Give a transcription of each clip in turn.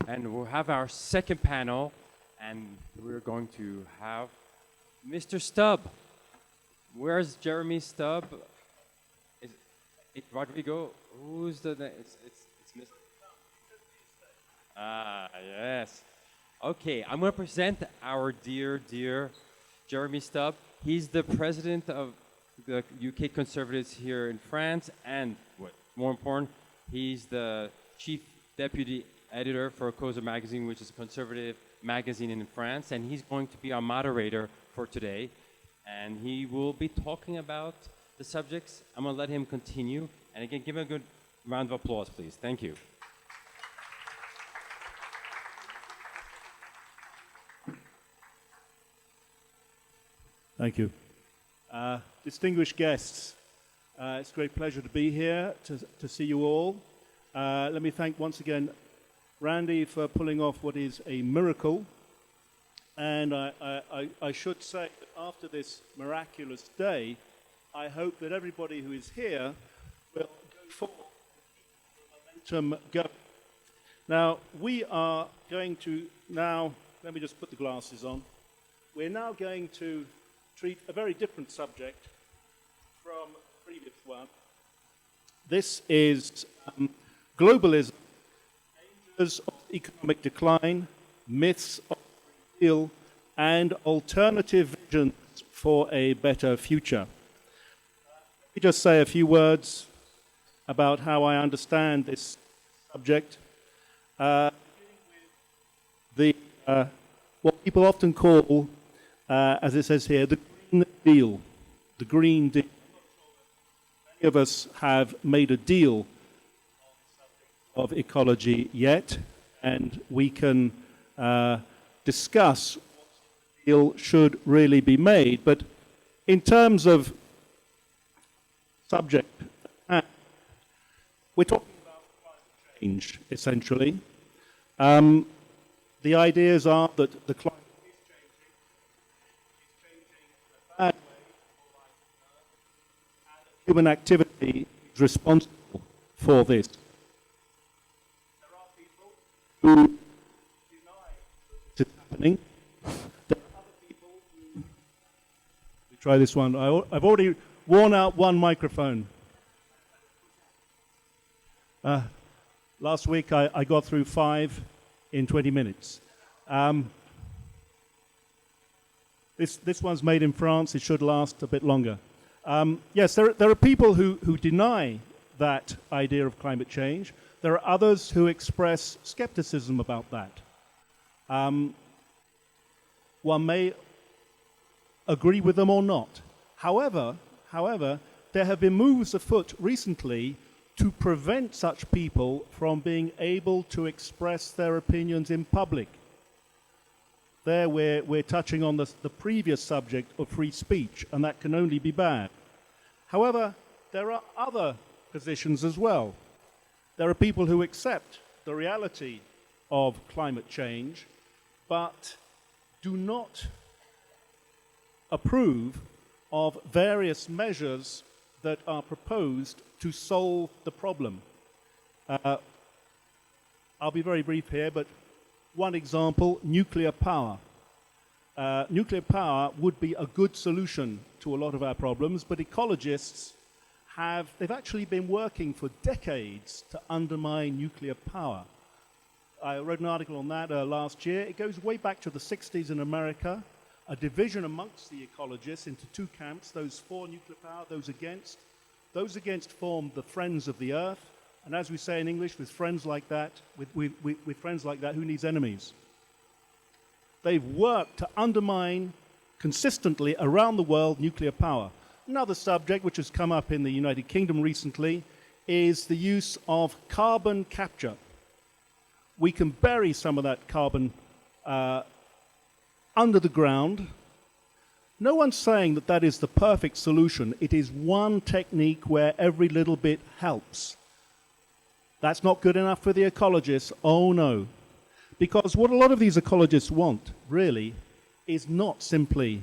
and we'll have our second panel, and we're going to have Mr. Stubbs. Where's Jeremy Stubbs? Is it Rodrigo? Who's the name? It's Mr. Ah, yes. Okay, I'm going to present our dear Jeremy Stubbs. He's the president of the UK Conservatives here in France, and what more important, he's the chief deputy editor for Causa magazine, which is a conservative magazine in France, and he's going to be our moderator for today. And he will be talking about the subjects. I'm going to let him continue. And again, give him a good round of applause, please. Thank you. Thank you. Distinguished guests, it's a great pleasure to be here, to see you all. Let me thank once again Randy for pulling off what is a miracle. And I should say that after this miraculous day, I hope that everybody who is here will go forward and keep the momentum going. Now, we are going to let me just put the glasses on. We're now going to treat a very different subject from the previous one. This is globalism, dangers of economic decline, myths of deal, and alternative visions for a better future. Let me just say a few words about how I understand this subject. What people often call, as it says here, the Green Deal. The Green Deal. Many of us have made a deal of ecology yet, and we can discuss what the deal should really be made. But in terms of subject, we're talking about climate change, essentially. The ideas are that the climate is changing in a bad way, and that human activity is responsible for this. There are people who deny this is happening. There are other people who... Let me try this one. I've already worn out one microphone. Last week I got through 5 in 20 minutes. This one's made in France. It should last a bit longer. Yes, there are people who deny that idea of climate change. There are others who express skepticism about that. One may agree with them or not. However, there have been moves afoot recently to prevent such people from being able to express their opinions in public. There we're touching on the previous subject of free speech, and that can only be bad. However, there are other positions as well. There are people who accept the reality of climate change, but do not approve of various measures that are proposed to solve the problem. I'll be very brief here, but one example, nuclear power. Nuclear power would be a good solution to a lot of our problems, but ecologists they've actually been working for decades to undermine nuclear power. I wrote an article on that last year. It goes way back to the 60s in America, a division amongst the ecologists into two camps, those for nuclear power, those against. Those against formed the Friends of the Earth, and as we say in English, with friends like that, with friends like that, who needs enemies? They've worked to undermine consistently around the world nuclear power. Another subject which has come up in the United Kingdom recently is the use of carbon capture. We can bury some of that carbon under the ground. No one's saying that that is the perfect solution. It is one technique where every little bit helps. That's not good enough for the ecologists. Oh no. Because what a lot of these ecologists want, really, is not simply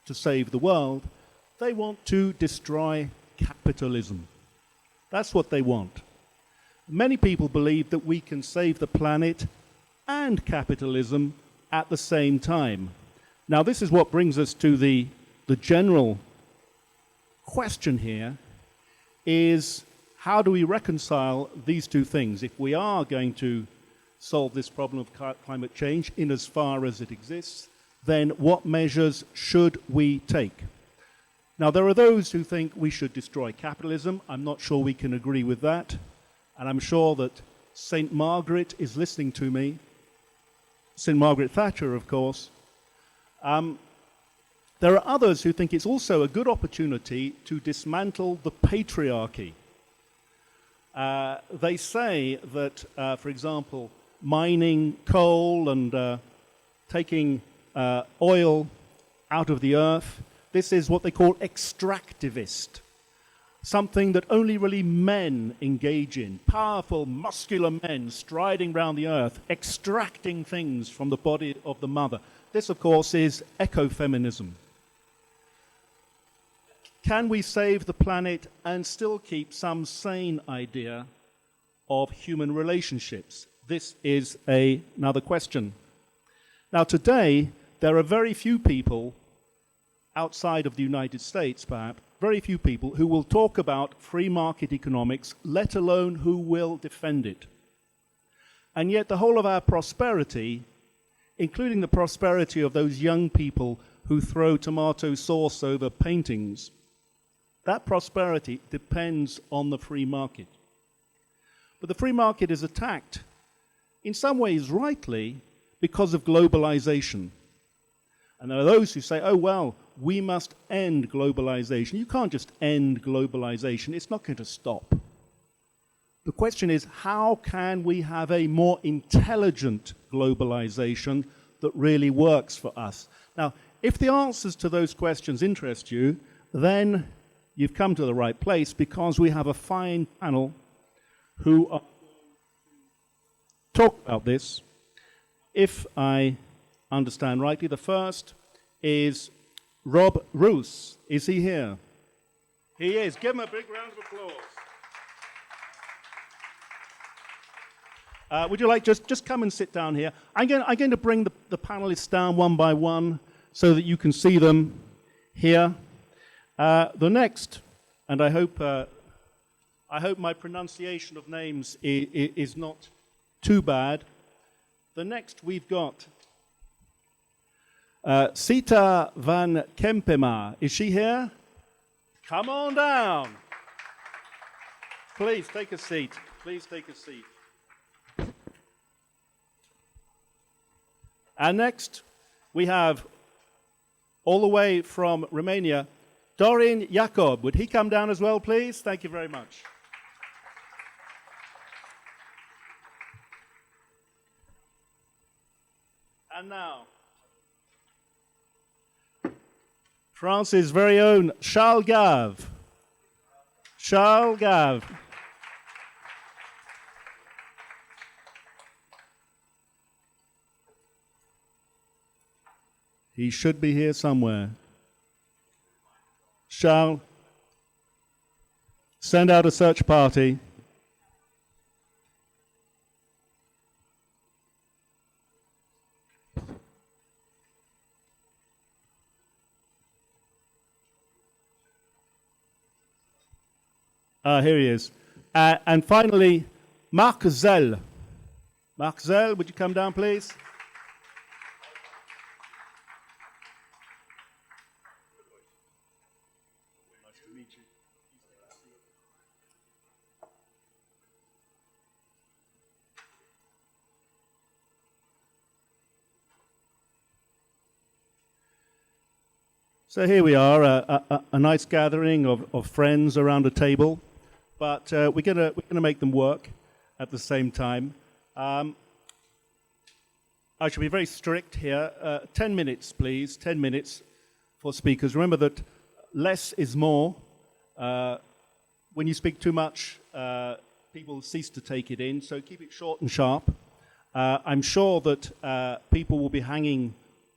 to save the world. They want to destroy capitalism. That's what they want. Many people believe that we can save the planet and capitalism at the same time. Now, this is what brings us to the general question here, is how do we reconcile these two things? If we are going to solve this problem of climate change in as far as it exists, then what measures should we take? Now, there are those who think we should destroy capitalism. I'm not sure we can agree with that. And I'm sure that St. Margaret is listening to me. St. Margaret Thatcher, of course. There are others who think it's also a good opportunity to dismantle the patriarchy. They say that, for example, mining coal and taking oil out of the earth, this is what they call extractivist, something that only really men engage in, powerful, muscular men striding around the earth, extracting things from the body of the mother. This, of course, is ecofeminism. Can we save the planet and still keep some sane idea of human relationships? This is another question. Now, today, there are very few people outside of the United States, perhaps, very few people who will talk about free market economics, let alone who will defend it. And yet the whole of our prosperity, including the prosperity of those young people who throw tomato sauce over paintings, that prosperity depends on the free market. But the free market is attacked, in some ways rightly, because of globalization. And there are those who say, oh, well, we must end globalization. You can't just end globalization. It's not going to stop. The question is, how can we have a more intelligent globalization that really works for us? Now, if the answers to those questions interest you, then you've come to the right place, because we have a fine panel who are talk about this. If I understand rightly, the first is ROOS. Is he here? He is. Give him a big round of applause. Would you like just come and sit down here? I'm going to bring the panelists down one by one so that you can see them here. The next, and I hope my pronunciation of names is not too bad. The next we've got SIETA van KEIMPEMA. Is she here? Come on down. Please take a seat. Please take a seat. And next we have, all the way from Romania, DORIN IACOB. Would he come down as well, please? Thank you very much. And now, France's very own Charles Gave. Charles Gave. He should be here somewhere. Charles, send out a search party. Here he is. And finally, MARC ZELL. MARC ZELL, would you come down, please? Nice to meet you. So here we are, a nice gathering of friends around a table. But we're gonna make them work at the same time. I shall be very strict here. 10 minutes, please. 10 minutes for speakers. Remember that less is more. When you speak too much, people cease to take it in. So keep it short and sharp. I'm sure that people will be hanging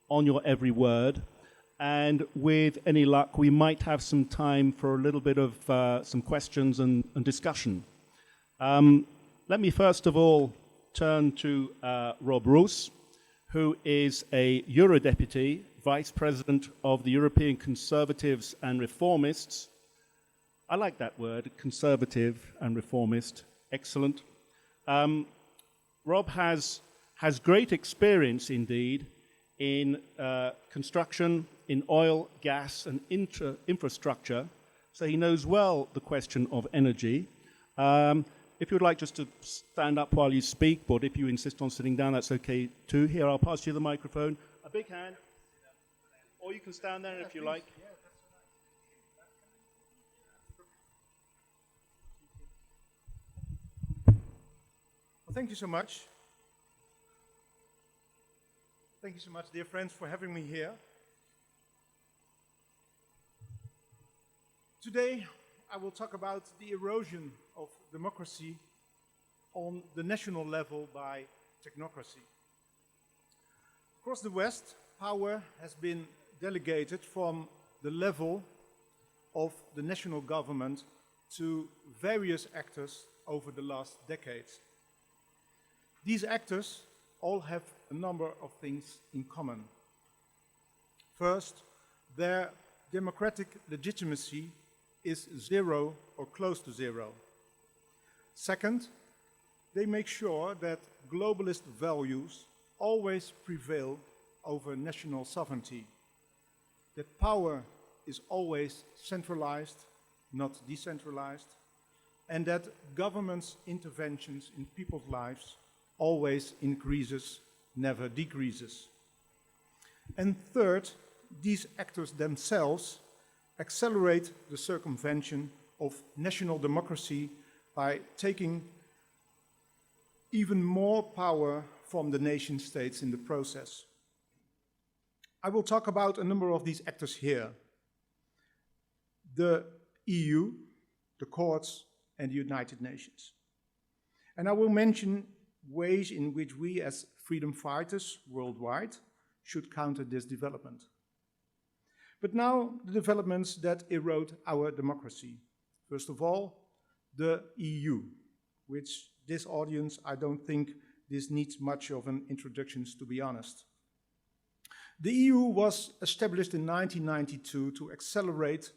on your every word. And with any luck, we might have some time for a little bit of some questions and discussion. let me first of all turn to Rob ROOS, who is a Eurodeputee, Vice President of the European Conservatives and Reformists. I like that word, conservative and reformist. Excellent. Rob has great experience indeed in construction, in oil, gas, and infrastructure, so he knows well the question of energy. If you'd like just to stand up while you speak, but if you insist on sitting down, that's okay too. Here, I'll pass you the microphone. A big hand. Or you can stand there if you like. Well, thank you so much. Thank you so much, dear friends, for having me here. Today, I will talk about the erosion of democracy on the national level by technocracy. Across the West, power has been delegated from the level of the national government to various actors over the last decades. These actors all have a number of things in common. First, their democratic legitimacy is zero or close to zero. Second, they make sure that globalist values always prevail over national sovereignty, that power is always centralized, not decentralized, and that government's interventions in people's lives always increases, never decreases. And third, these actors themselves accelerate the circumvention of national democracy by taking even more power from the nation states in the process. I will talk about a number of these actors here. The EU, the courts, and the United Nations. And I will mention ways in which we as freedom fighters worldwide should counter this development. But now the developments that erode our democracy. First of all, the EU, which this audience, I don't think this needs much of an introduction, to be honest. The EU was established in 1992 to accelerate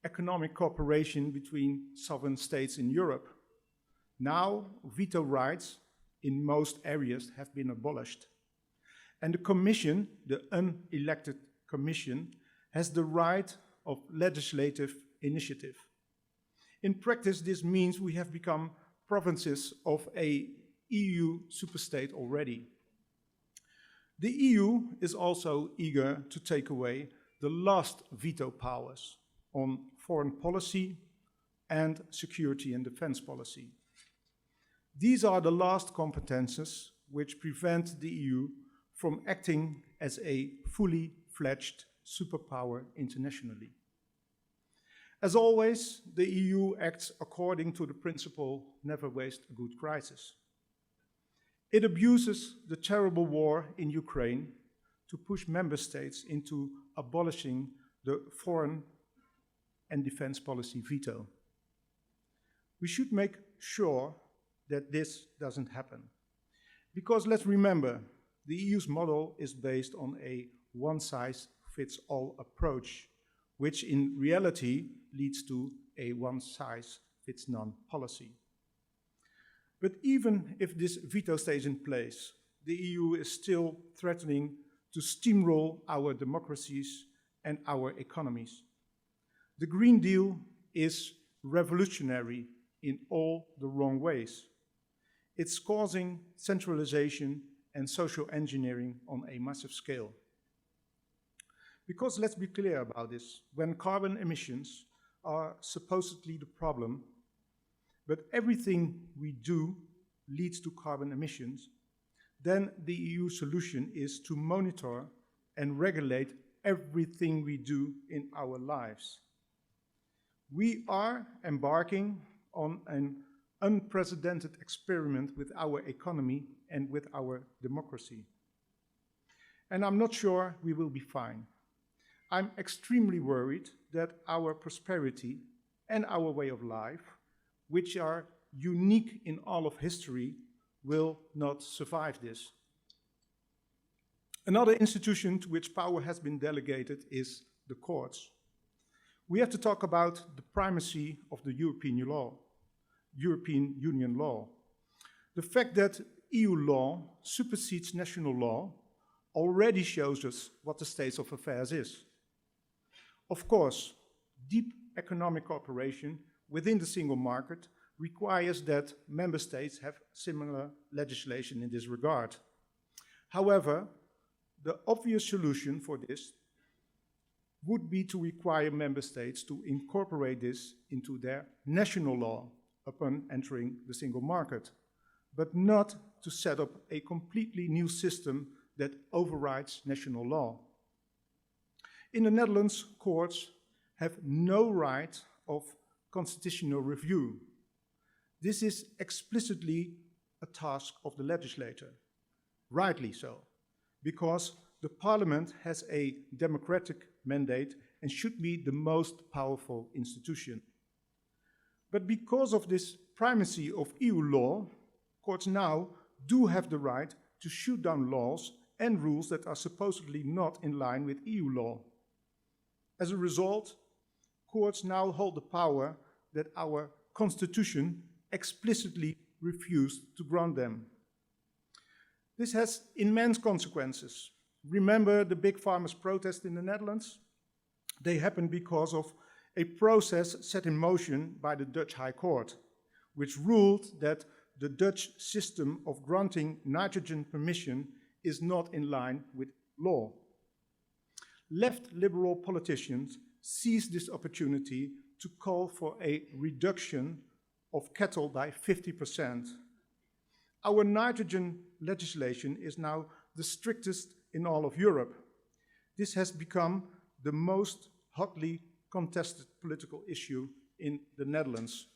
economic cooperation between sovereign states in Europe. Now, veto rights in most areas have been abolished. And the Commission, the unelected Commission, has the right of legislative initiative. In practice, this means we have become provinces of a EU superstate already. The EU is also eager to take away the last veto powers on foreign policy and security and defense policy. These are the last competences which prevent the EU from acting as a fully fledged superpower internationally. As always, the EU acts according to the principle, never waste a good crisis. It abuses the terrible war in Ukraine to push member states into abolishing the foreign and defense policy veto. We should make sure that this doesn't happen. Because let's remember, the EU's model is based on a one-size-fits-all approach, which in reality leads to a one-size-fits-none policy. But even if this veto stays in place, the EU is still threatening to steamroll our democracies and our economies. The Green Deal is revolutionary in all the wrong ways. It's causing centralization and social engineering on a massive scale. Because let's be clear about this, when carbon emissions are supposedly the problem, but everything we do leads to carbon emissions, then the EU solution is to monitor and regulate everything we do in our lives. We are embarking on an unprecedented experiment with our economy and with our democracy. And I'm not sure we will be fine. I'm extremely worried that our prosperity and our way of life, which are unique in all of history, will not survive this. Another institution to which power has been delegated is the courts. We have to talk about the primacy of the European Union law. The fact that EU law supersedes national law already shows us what the state of affairs is. Of course, deep economic cooperation within the single market requires that member states have similar legislation in this regard. However, the obvious solution for this would be to require member states to incorporate this into their national law upon entering the single market, but not to set up a completely new system that overrides national law. In the Netherlands, courts have no right of constitutional review. This is explicitly a task of the legislator, rightly so, because the parliament has a democratic mandate and should be the most powerful institution. But because of this primacy of EU law, courts now do have the right to shoot down laws and rules that are supposedly not in line with EU law. As a result, courts now hold the power that our constitution explicitly refused to grant them. This has immense consequences. Remember the big farmers' protest in the Netherlands? They happened because of a process set in motion by the Dutch High Court, which ruled that the Dutch system of granting nitrogen permission is not in line with law. Left liberal politicians seized this opportunity to call for a reduction of cattle by 50%. Our nitrogen legislation is now the strictest in all of Europe. This has become the most hotly contested political issue in the Netherlands.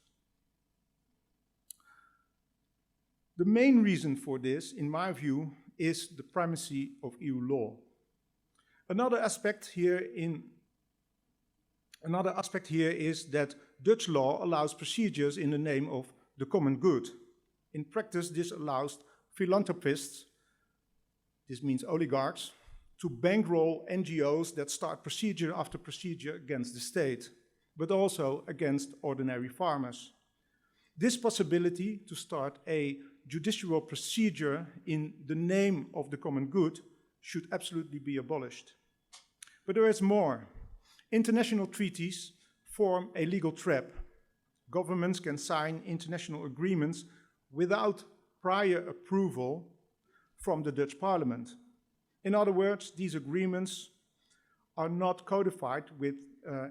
The main reason for this, in my view, is the primacy of EU law. Another aspect here is that Dutch law allows procedures in the name of the common good. In practice, this allows philanthropists, this means oligarchs, to bankroll NGOs that start procedure after procedure against the state, but also against ordinary farmers. This possibility to start a judicial procedure in the name of the common good should absolutely be abolished. But there is more. International treaties form a legal trap. Governments can sign international agreements without prior approval from the Dutch Parliament. In other words, these agreements are not codified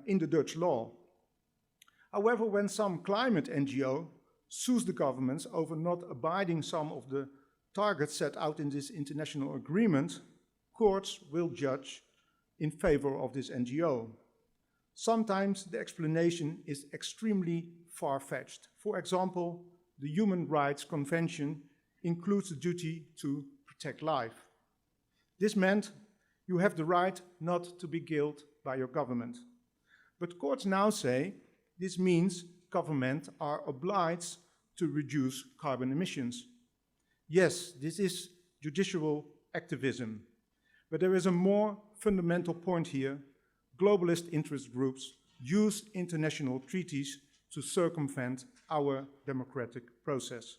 in the Dutch law. However, when some climate NGO sues the governments over not abiding some of the targets set out in this international agreement, courts will judge in favor of this NGO. Sometimes the explanation is extremely far-fetched. For example, the Human Rights Convention includes the duty to protect life. This meant you have the right not to be killed by your government. But courts now say this means governments are obliged to reduce carbon emissions. Yes, this is judicial activism, but there is a more fundamental point here. Globalist interest groups use international treaties to circumvent our democratic process.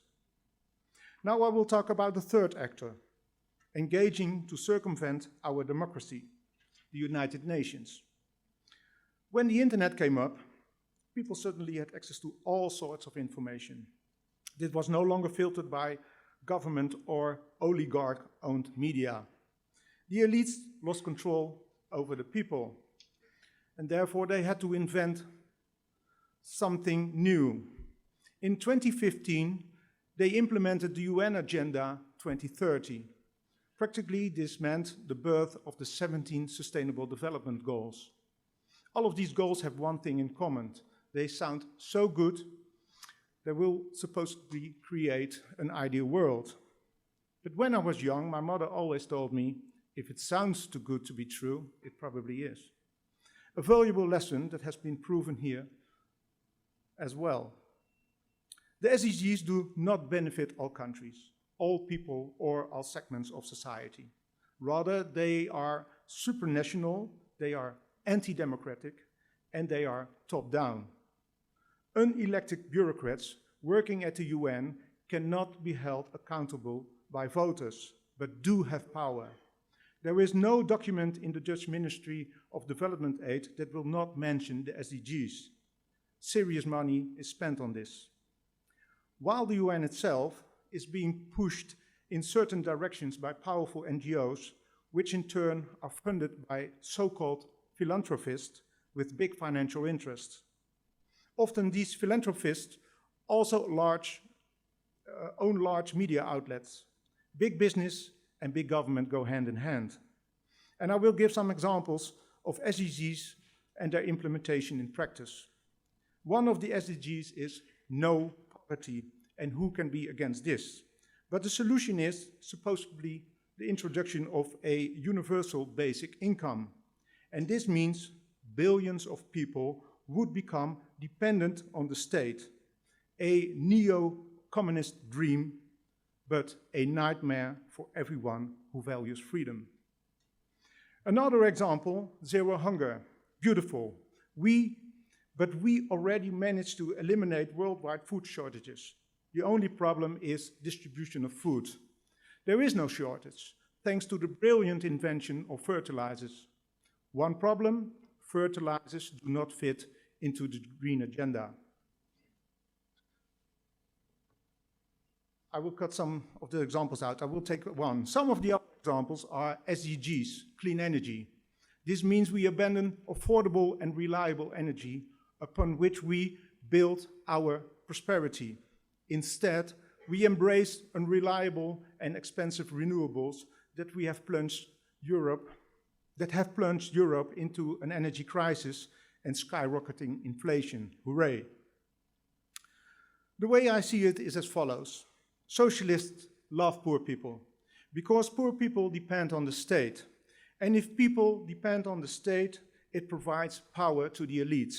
Now I will talk about the third actor, engaging to circumvent our democracy, the United Nations. When the internet came up, people suddenly had access to all sorts of information. This was no longer filtered by government or oligarch-owned media. The elites lost control over the people, and therefore they had to invent something new. In 2015, they implemented the UN Agenda 2030. Practically, this meant the birth of the 17 Sustainable Development Goals. All of these goals have one thing in common. They sound so good, they will supposedly create an ideal world. But when I was young, my mother always told me, if it sounds too good to be true, it probably is. A valuable lesson that has been proven here as well. The SDGs do not benefit all countries, all people, or all segments of society. Rather, they are supranational, they are anti-democratic, and they are top-down. Unelected bureaucrats working at the UN cannot be held accountable by voters, but do have power. There is no document in the Dutch Ministry of Development Aid that will not mention the SDGs. Serious money is spent on this. While the UN itself is being pushed in certain directions by powerful NGOs, which in turn are funded by so-called philanthropists with big financial interests. Often these philanthropists also own large media outlets. Big business and big government go hand in hand. And I will give some examples of SDGs and their implementation in practice. One of the SDGs is no poverty, and who can be against this? But the solution is supposedly the introduction of a universal basic income. And this means billions of people would become dependent on the state. A neo-communist dream, but a nightmare for everyone who values freedom. Another example, zero hunger. Beautiful. But we already managed to eliminate worldwide food shortages. The only problem is distribution of food. There is no shortage, thanks to the brilliant invention of fertilizers. One problem, fertilizers do not fit into the green agenda. I will cut some of the examples out. I will take one. Some of the other examples are SDGs, clean energy. This means we abandon affordable and reliable energy upon which we build our prosperity. Instead, we embrace unreliable and expensive renewables that have plunged Europe into an energy crisis and skyrocketing inflation. Hooray! The way I see it is as follows. Socialists love poor people because poor people depend on the state. And if people depend on the state, it provides power to the elites.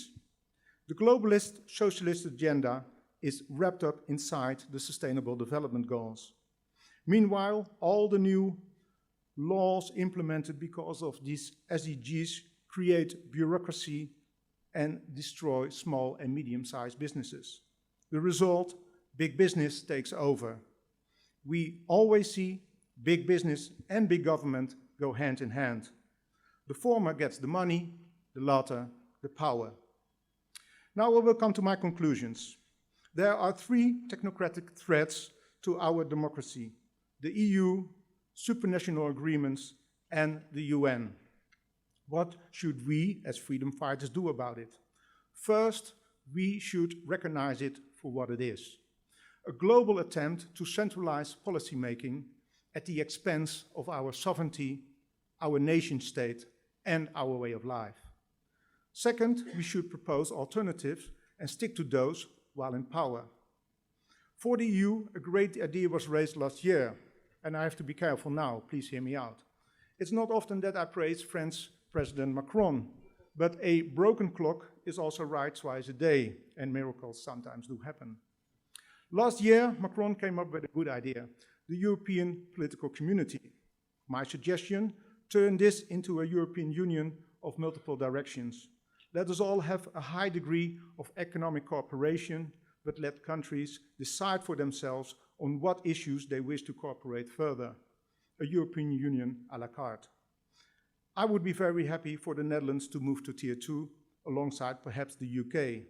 The globalist socialist agenda is wrapped up inside the Sustainable Development Goals. Meanwhile, all the new laws implemented because of these SDGs create bureaucracy and destroy small and medium-sized businesses. The result, big business takes over. We always see big business and big government go hand in hand. The former gets the money, the latter the power. Now I will come to my conclusions. There are three technocratic threats to our democracy: the EU, supranational agreements, and the UN. What should we, as freedom fighters, do about it? First, we should recognize it for what it is: a global attempt to centralize policymaking at the expense of our sovereignty, our nation state, and our way of life. Second, we should propose alternatives and stick to those while in power. For the EU, a great idea was raised last year, and I have to be careful now, please hear me out. It's not often that I praise French President Macron, but a broken clock is also right twice a day, and miracles sometimes do happen. Last year, Macron came up with a good idea, the European Political Community. My suggestion, turn this into a European Union of multiple directions. Let us all have a high degree of economic cooperation, but let countries decide for themselves on what issues they wish to cooperate further. A European Union à la carte. I would be very happy for the Netherlands to move to Tier 2 alongside perhaps the UK.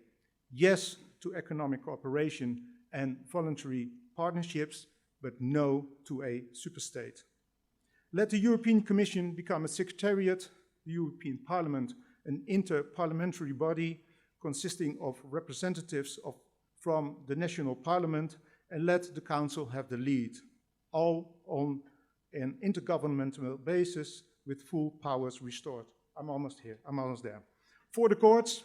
Yes to economic cooperation and voluntary partnerships, but no to a superstate. Let the European Commission become a secretariat, the European Parliament an inter-parliamentary body consisting of representatives from the national parliament, and let the Council have the lead, all on an intergovernmental basis with full powers restored. I'm almost there. For the courts,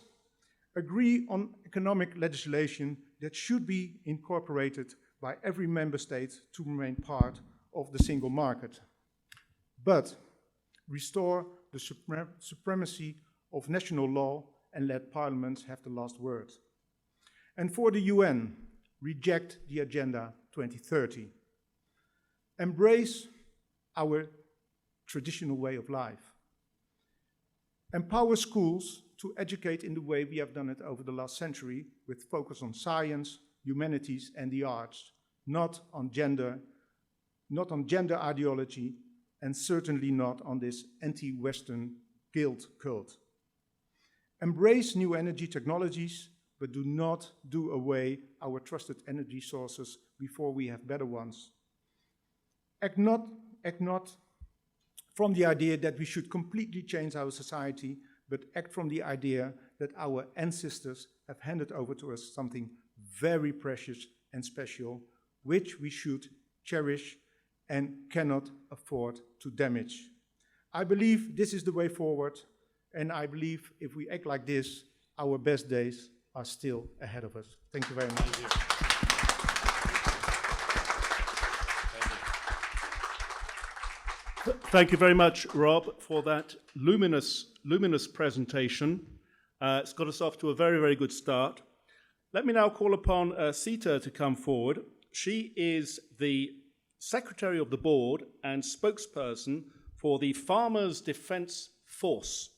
agree on economic legislation that should be incorporated by every member state to remain part of the single market. But restore the supremacy of national law and let parliaments have the last word. And for the UN, Reject the Agenda 2030. Embrace our traditional way of life. Empower schools to educate in the way we have done it over the last century, with focus on science, humanities, and the arts, not on gender ideology, and certainly not on this anti-Western guilt cult. Embrace new energy technologies, but do not do away our trusted energy sources before we have better ones. Act not from the idea that we should completely change our society, but act from the idea that our ancestors have handed over to us something very precious and special, which we should cherish and cannot afford to damage. I believe this is the way forward, and I believe if we act like this, our best days are still ahead of us. Thank you very much. Thank you very much, Rob, for that luminous presentation. It's got us off to a very, very good start. Let me now call upon SIETA to come forward. She is the Secretary of the Board and spokesperson for the Farmers Defence Force.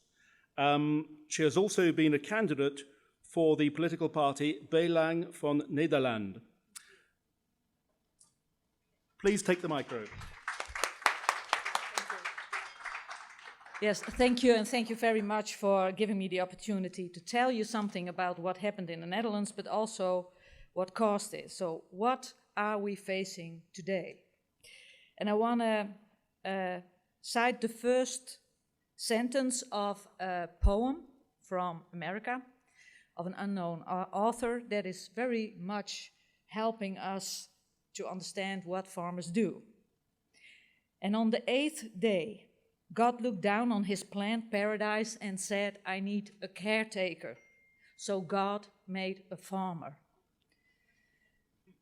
She has also been a candidate for the political party Belang van Nederland. Please take the microphone. Yes, thank you, and thank you very much for giving me the opportunity to tell you something about what happened in the Netherlands, but also what caused it. So what are we facing today? And I want to cite the first sentence of a poem from America, of an unknown author that is very much helping us to understand what farmers do. And on the 8th day, God looked down on his planned paradise and said, I need a caretaker. So God made a farmer.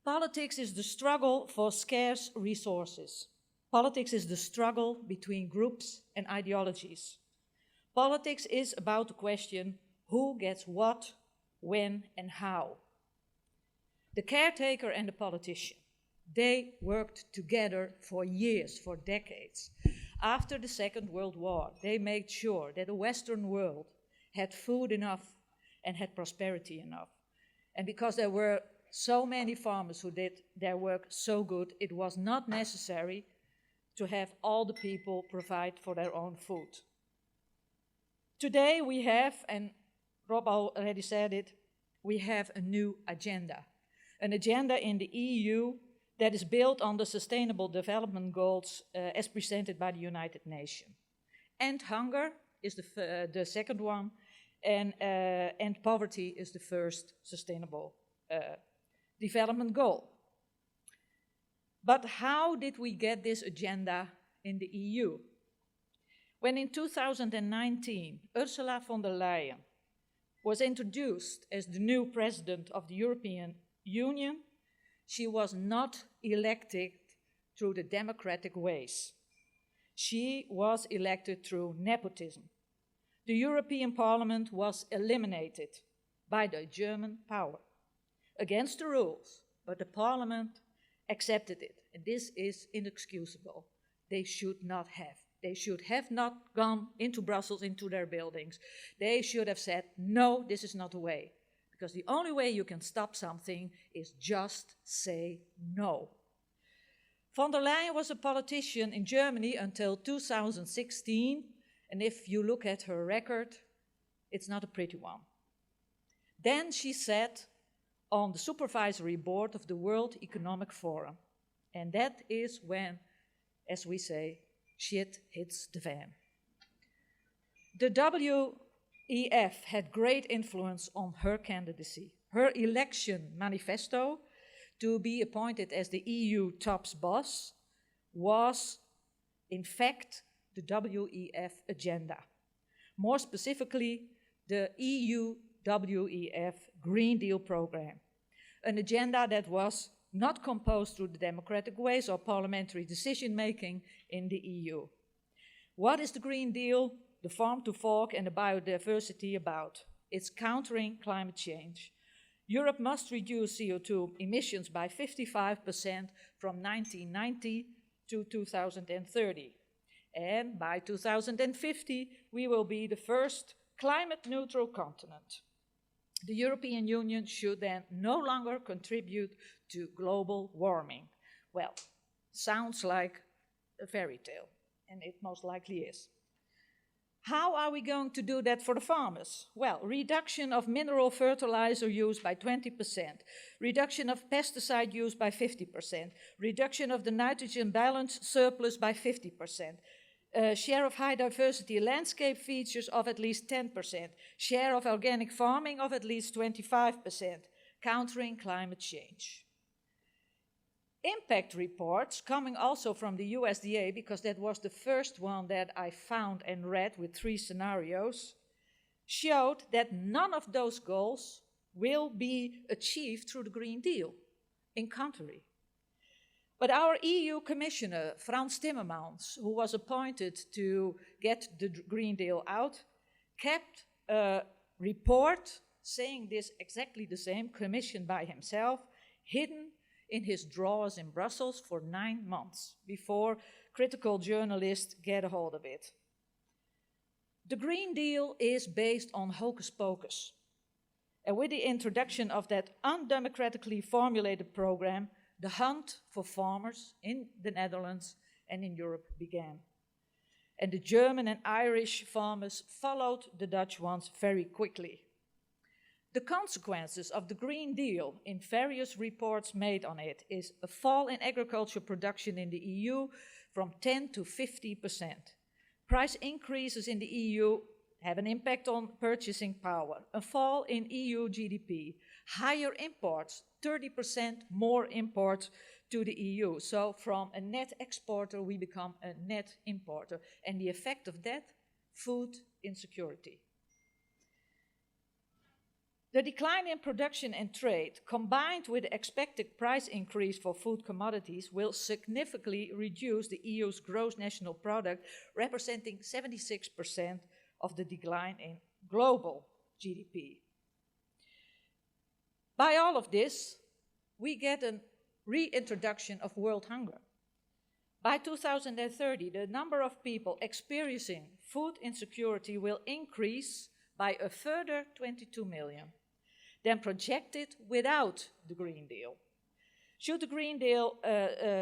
Politics is the struggle for scarce resources. Politics is the struggle between groups and ideologies. Politics is about the question, who gets what, when, and how. The caretaker and the politician, they worked together for years, for decades. After the Second World War, they made sure that the Western world had food enough and had prosperity enough. And because there were so many farmers who did their work so good, it was not necessary to have all the people provide for their own food. Today we have, and Rob already said it, we have a new agenda. An agenda in the EU that is built on the Sustainable Development Goals as presented by the United Nations. End hunger is the second one, and end poverty is the first Sustainable Development Goal. But how did we get this agenda in the EU? When in 2019, Ursula von der Leyen was introduced as the new president of the European Union, she was not elected through the democratic ways. She was elected through nepotism. The European Parliament was eliminated by the German power, against the rules, but the Parliament accepted it. And this is inexcusable. They should not have. They should have not gone into Brussels, into their buildings. They should have said, no, this is not the way. Because the only way you can stop something is just say no. Von der Leyen was a politician in Germany until 2016. And if you look at her record, it's not a pretty one. Then she sat on the supervisory board of the World Economic Forum. And that is when, as we say, shit hits the fan. The WEF had great influence on her candidacy. Her election manifesto to be appointed as the EU TOPS boss was, in fact, the WEF agenda. More specifically, the EU WEF Green Deal program, an agenda that was not composed through the democratic ways or parliamentary decision-making in the EU. What is the Green Deal, the farm to fork and the biodiversity about? It's countering climate change. Europe must reduce CO2 emissions by 55% from 1990 to 2030. And by 2050, we will be the first climate-neutral continent. The European Union should then no longer contribute to global warming. Well, sounds like a fairy tale, and it most likely is. How are we going to do that for the farmers? Well, reduction of mineral fertilizer use by 20%, reduction of pesticide use by 50%, reduction of the nitrogen balance surplus by 50%, share of high diversity landscape features of at least 10%, share of organic farming of at least 25%, countering climate change. Impact reports, coming also from the USDA, because that was the first one that I found and read with 3 scenarios, showed that none of those goals will be achieved through the Green Deal, in contrary. But our EU Commissioner, Frans Timmermans, who was appointed to get the Green Deal out, kept a report saying this exactly the same, commissioned by himself, hidden in his drawers in Brussels for 9 months before critical journalists get a hold of it. The Green Deal is based on hocus pocus. And with the introduction of that undemocratically formulated program, the hunt for farmers in the Netherlands and in Europe began. And the German and Irish farmers followed the Dutch ones very quickly. The consequences of the Green Deal in various reports made on it is a fall in agriculture production in the EU from 10 to 50%. Price increases in the EU have an impact on purchasing power, a fall in EU GDP, higher imports, 30% more imports to the EU. So from a net exporter, we become a net importer. And the effect of that, food insecurity. The decline in production and trade, combined with the expected price increase for food commodities, will significantly reduce the EU's gross national product, representing 76% of the decline in global GDP. By all of this, we get a reintroduction of world hunger. By 2030, the number of people experiencing food insecurity will increase by a further 22 million, than projected without the Green Deal. Should the Green Deal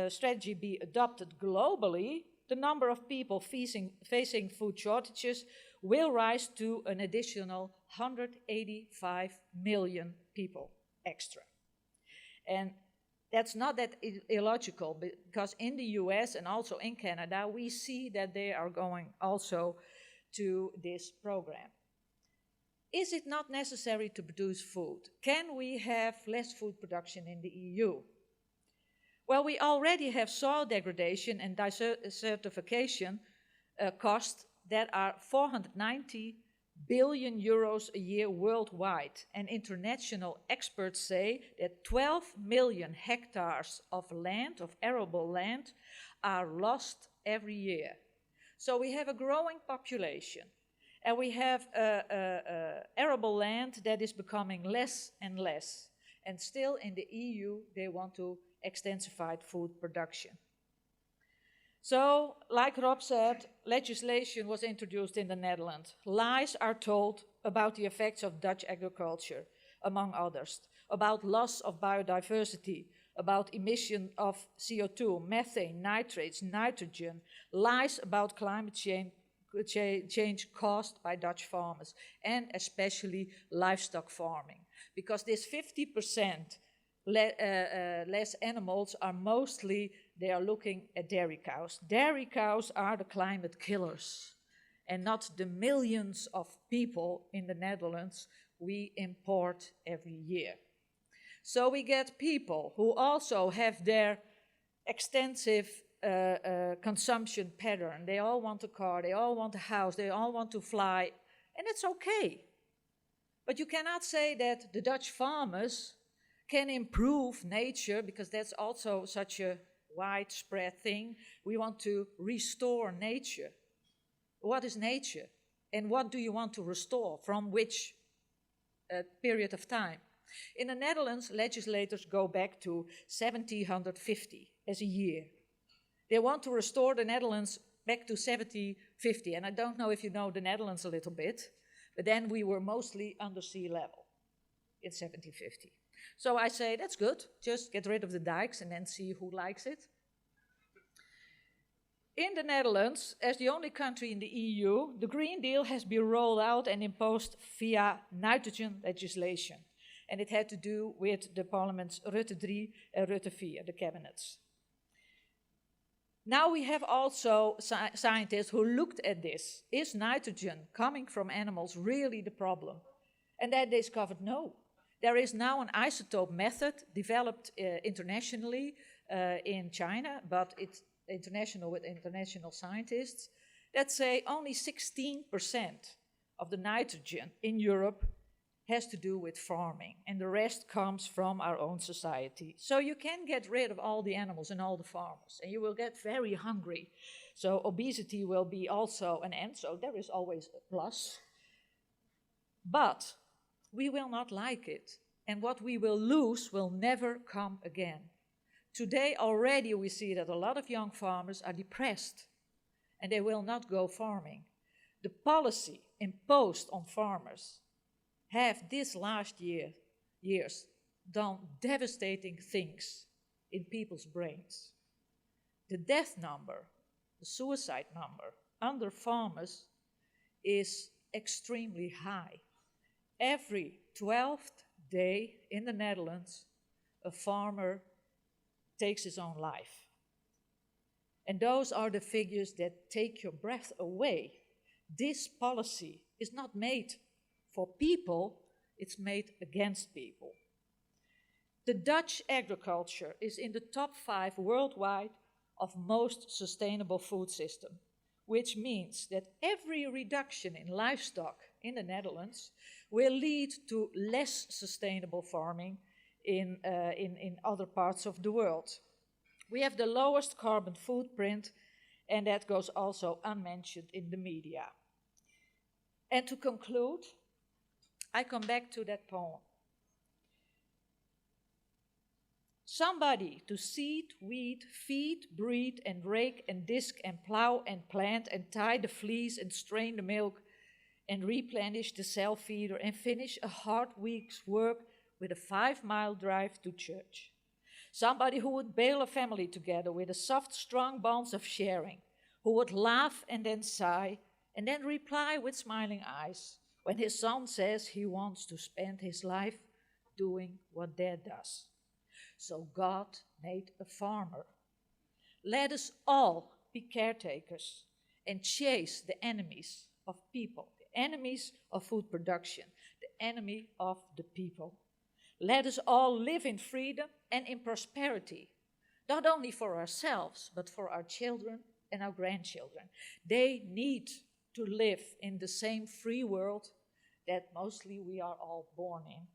strategy be adopted globally, the number of people facing food shortages will rise to an additional 185 million people extra. And that's not that illogical, because in the US and also in Canada, we see that they are going also to this program. Is it not necessary to produce food? Can we have less food production in the EU? Well, we already have soil degradation and desertification costs that are 490 billion euros a year worldwide. And international experts say that 12 million hectares of land, of arable land, are lost every year. So we have a growing population. And we have arable land that is becoming less and less. And still in the EU, they want to extensify food production. So, like Rob said, legislation was introduced in the Netherlands. Lies are told about the effects of Dutch agriculture, among others, about loss of biodiversity, about emission of CO2, methane, nitrates, nitrogen, lies about climate change caused by Dutch farmers, and especially livestock farming. Because this 50% less animals are mostly, they are looking at dairy cows. Dairy cows are the climate killers, and not the millions of people in the Netherlands we import every year. So we get people who also have their extensive consumption pattern. They all want a car, they all want a house, they all want to fly, and it's okay. But you cannot say that the Dutch farmers can improve nature, because that's also such a widespread thing. We want to restore nature. What is nature? And what do you want to restore? From which period of time? In the Netherlands, legislators go back to 1750 as a year. They want to restore the Netherlands back to 1750, and I don't know if you know the Netherlands a little bit, but then we were mostly under sea level in 1750. So I say, that's good, just get rid of the dikes and then see who likes it. In the Netherlands, as the only country in the EU, the Green Deal has been rolled out and imposed via nitrogen legislation. And it had to do with the parliaments Rutte 3 and Rutte 4, the cabinets. Now we have also scientists who looked at this. Is nitrogen coming from animals really the problem? And they discovered no. There is now an isotope method developed internationally in China, but it's international with international scientists, that say only 16% of the nitrogen in Europe has to do with farming, and the rest comes from our own society. So you can get rid of all the animals and all the farmers, and you will get very hungry. So obesity will be also an end, so there is always a plus. But we will not like it, and what we will lose will never come again. Today already we see that a lot of young farmers are depressed, and they will not go farming. The policy imposed on farmers have this last years done devastating things in people's brains. The death number, the suicide number under farmers is extremely high. Every 12th day in the Netherlands, a farmer takes his own life. And those are the figures that take your breath away. This policy is not made for people, it's made against people. The Dutch agriculture is in the top 5 worldwide of most sustainable food system, which means that every reduction in livestock in the Netherlands will lead to less sustainable farming in other parts of the world. We have the lowest carbon footprint, and that goes also unmentioned in the media. And to conclude, I come back to that poem. Somebody to seed, weed, feed, breed, and rake, and disc, and plow, and plant, and tie the fleece, and strain the milk, and replenish the cell feeder, and finish a hard week's work with a 5-mile drive to church. Somebody who would bail a family together with a soft, strong bonds of sharing, who would laugh and then sigh, and then reply with smiling eyes when his son says he wants to spend his life doing what Dad does. So God made a farmer. Let us all be caretakers and chase the enemies of people, the enemies of food production, the enemy of the people. Let us all live in freedom and in prosperity, not only for ourselves, but for our children and our grandchildren. They need to live in the same free world that mostly we are all born in.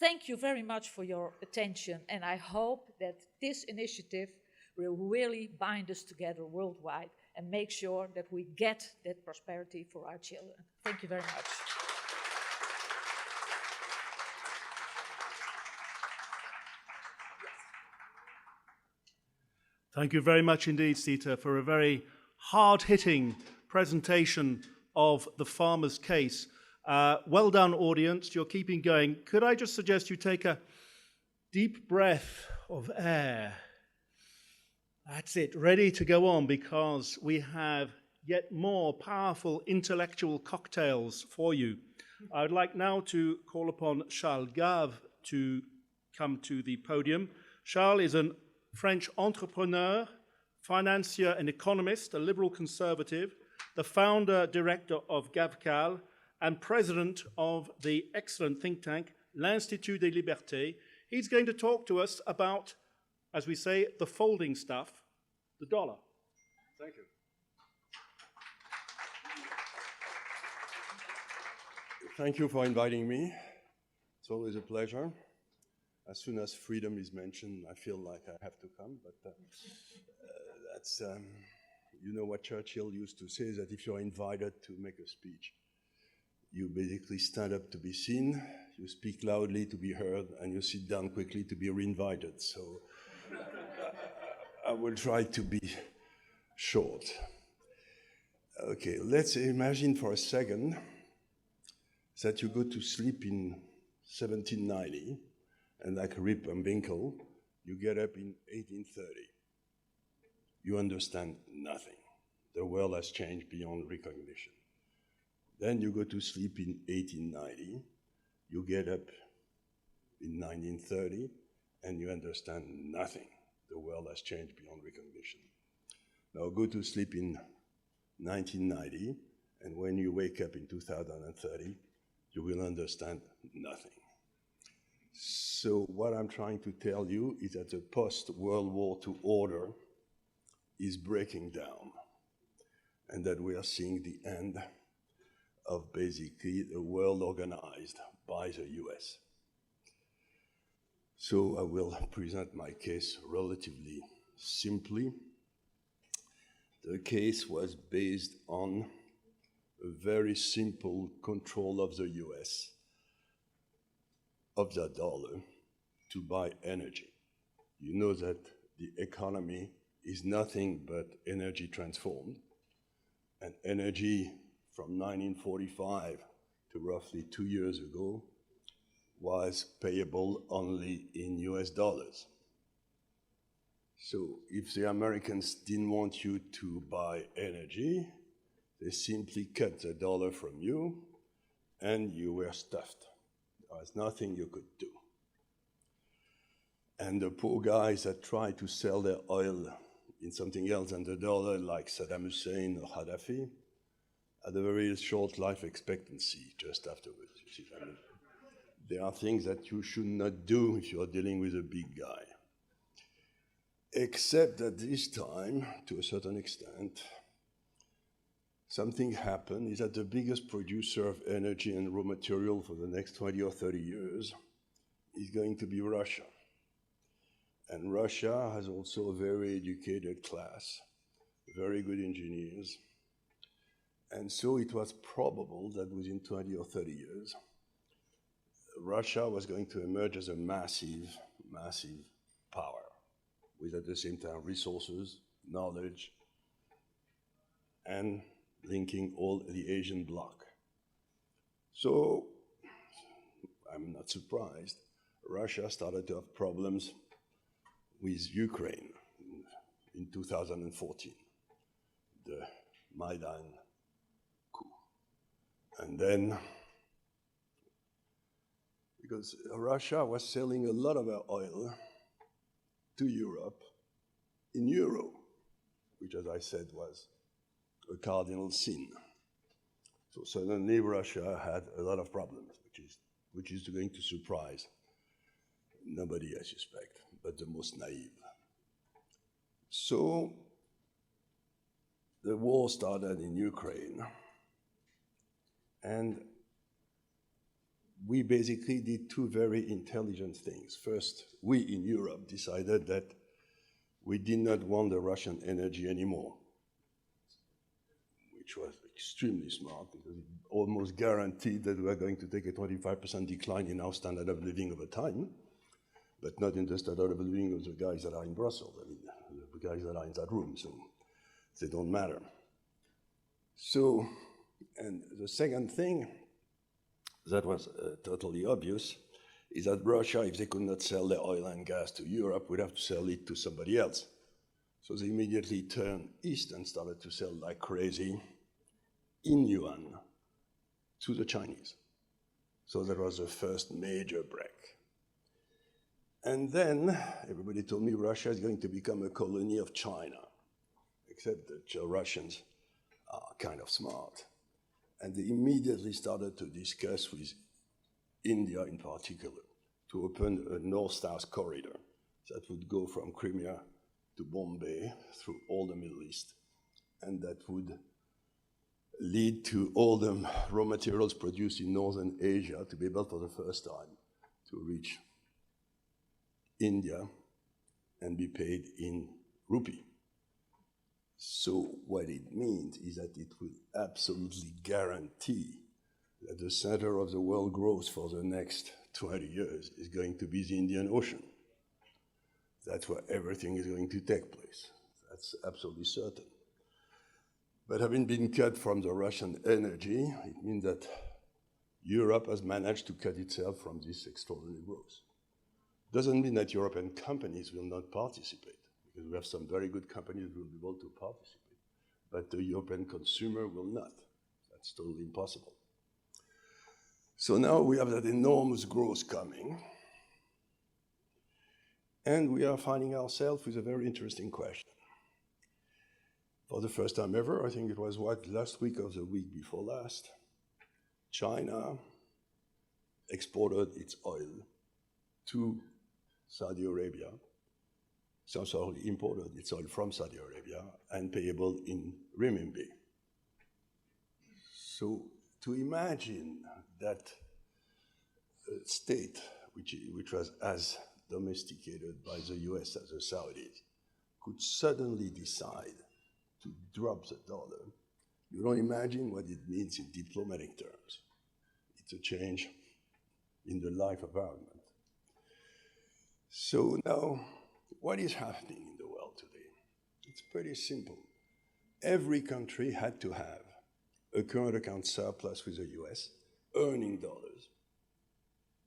Thank you very much for your attention, and I hope that this initiative will really bind us together worldwide and make sure that we get that prosperity for our children. Thank you very much. Thank you very much indeed, SIETA, for a very hard-hitting presentation of the farmer's case. Well done, audience. You're keeping going. Could I just suggest you take a deep breath of air? That's it. Ready to go on, because we have yet more powerful intellectual cocktails for you. I would like now to call upon Charles Gave to come to the podium. Charles is a French entrepreneur, financier and economist, a liberal conservative, the founder director of GAVCAL, and president of the excellent think tank, l'Institut des Libertés. He's going to talk to us about, as we say, the folding stuff, the dollar. Thank you. Thank you for inviting me. It's always a pleasure. As soon as freedom is mentioned, I feel like I have to come, but that's, you know what Churchill used to say, is that if you're invited to make a speech, you basically stand up to be seen, you speak loudly to be heard, and you sit down quickly to be reinvited. So I will try to be short. Okay, let's imagine for a second that you go to sleep in 1790, and like Rip and Winkle, you get up in 1830. You understand nothing. The world has changed beyond recognition. Then you go to sleep in 1890, you get up in 1930, and you understand nothing. The world has changed beyond recognition. Now go to sleep in 1990, and when you wake up in 2030, you will understand nothing. So what I'm trying to tell you is that the post-World War II order is breaking down, and that we are seeing the end of basically the world organized by the US. So I will present my case relatively simply. The case was based on a very simple control of the US, of the dollar, to buy energy. You know that the economy is nothing but energy transformed, and energy from 1945 to roughly 2 years ago was payable only in US dollars. So if the Americans didn't want you to buy energy, they simply cut the dollar from you and you were stuffed. There was nothing you could do. And the poor guys that tried to sell their oil in something else than the dollar, like Saddam Hussein or Gaddafi, had a very short life expectancy just afterwards. You see, I mean, there are things that you should not do if you're dealing with a big guy. Except that this time, to a certain extent, something happened, is that the biggest producer of energy and raw material for the next 20 or 30 years is going to be Russia. And Russia has also a very educated class, very good engineers. And so it was probable that within 20 or 30 years, Russia was going to emerge as a massive, massive power, with at the same time resources, knowledge, and linking all the Asian bloc. So, I'm not surprised, Russia started to have problems with Ukraine in 2014, the Maidan coup. And then, because Russia was selling a lot of our oil to Europe in euro, which, as I said, was a cardinal sin. So suddenly Russia had a lot of problems, which is going to surprise nobody, I suspect, but the most naive. So the war started in Ukraine, and we basically did two very intelligent things. First, we in Europe decided that we did not want the Russian energy anymore, which was extremely smart because it almost guaranteed that we were going to take a 25% decline in our standard of living over time, but not in the standard of living of the guys that are in Brussels. I mean, the guys that are in that room, so they don't matter. So, and the second thing that was totally obvious is that Russia, if they could not sell their oil and gas to Europe, would have to sell it to somebody else. So they immediately turned east and started to sell like crazy in yuan to the Chinese. So that was the first major break. And then everybody told me Russia is going to become a colony of China, except that the Russians are kind of smart. And they immediately started to discuss with India in particular to open a north-south corridor that would go from Crimea to Bombay through all the Middle East, and that would lead to all the raw materials produced in Northern Asia to be able for the first time to reach India and be paid in rupee. So what it means is that it will absolutely guarantee that the center of the world growth for the next 20 years is going to be the Indian Ocean. That's where everything is going to take place. That's absolutely certain. But having been cut from the Russian energy, it means that Europe has managed to cut itself from this extraordinary growth. Doesn't mean that European companies will not participate, because we have some very good companies that will be able to participate, but the European consumer will not. That's totally impossible. So now we have that enormous growth coming, and we are finding ourselves with a very interesting question. For the first time ever, I think it was last week or the week before last, China exported its oil to Saudi Arabia. Sorry, imported its oil from Saudi Arabia and payable in renminbi. So to imagine that a state which was as domesticated by the US as the Saudis could suddenly decide to drop the dollar, you don't imagine what it means in diplomatic terms. It's a change in the life environment. So now, what is happening in the world today? It's pretty simple. Every country had to have a current account surplus with the US, earning dollars,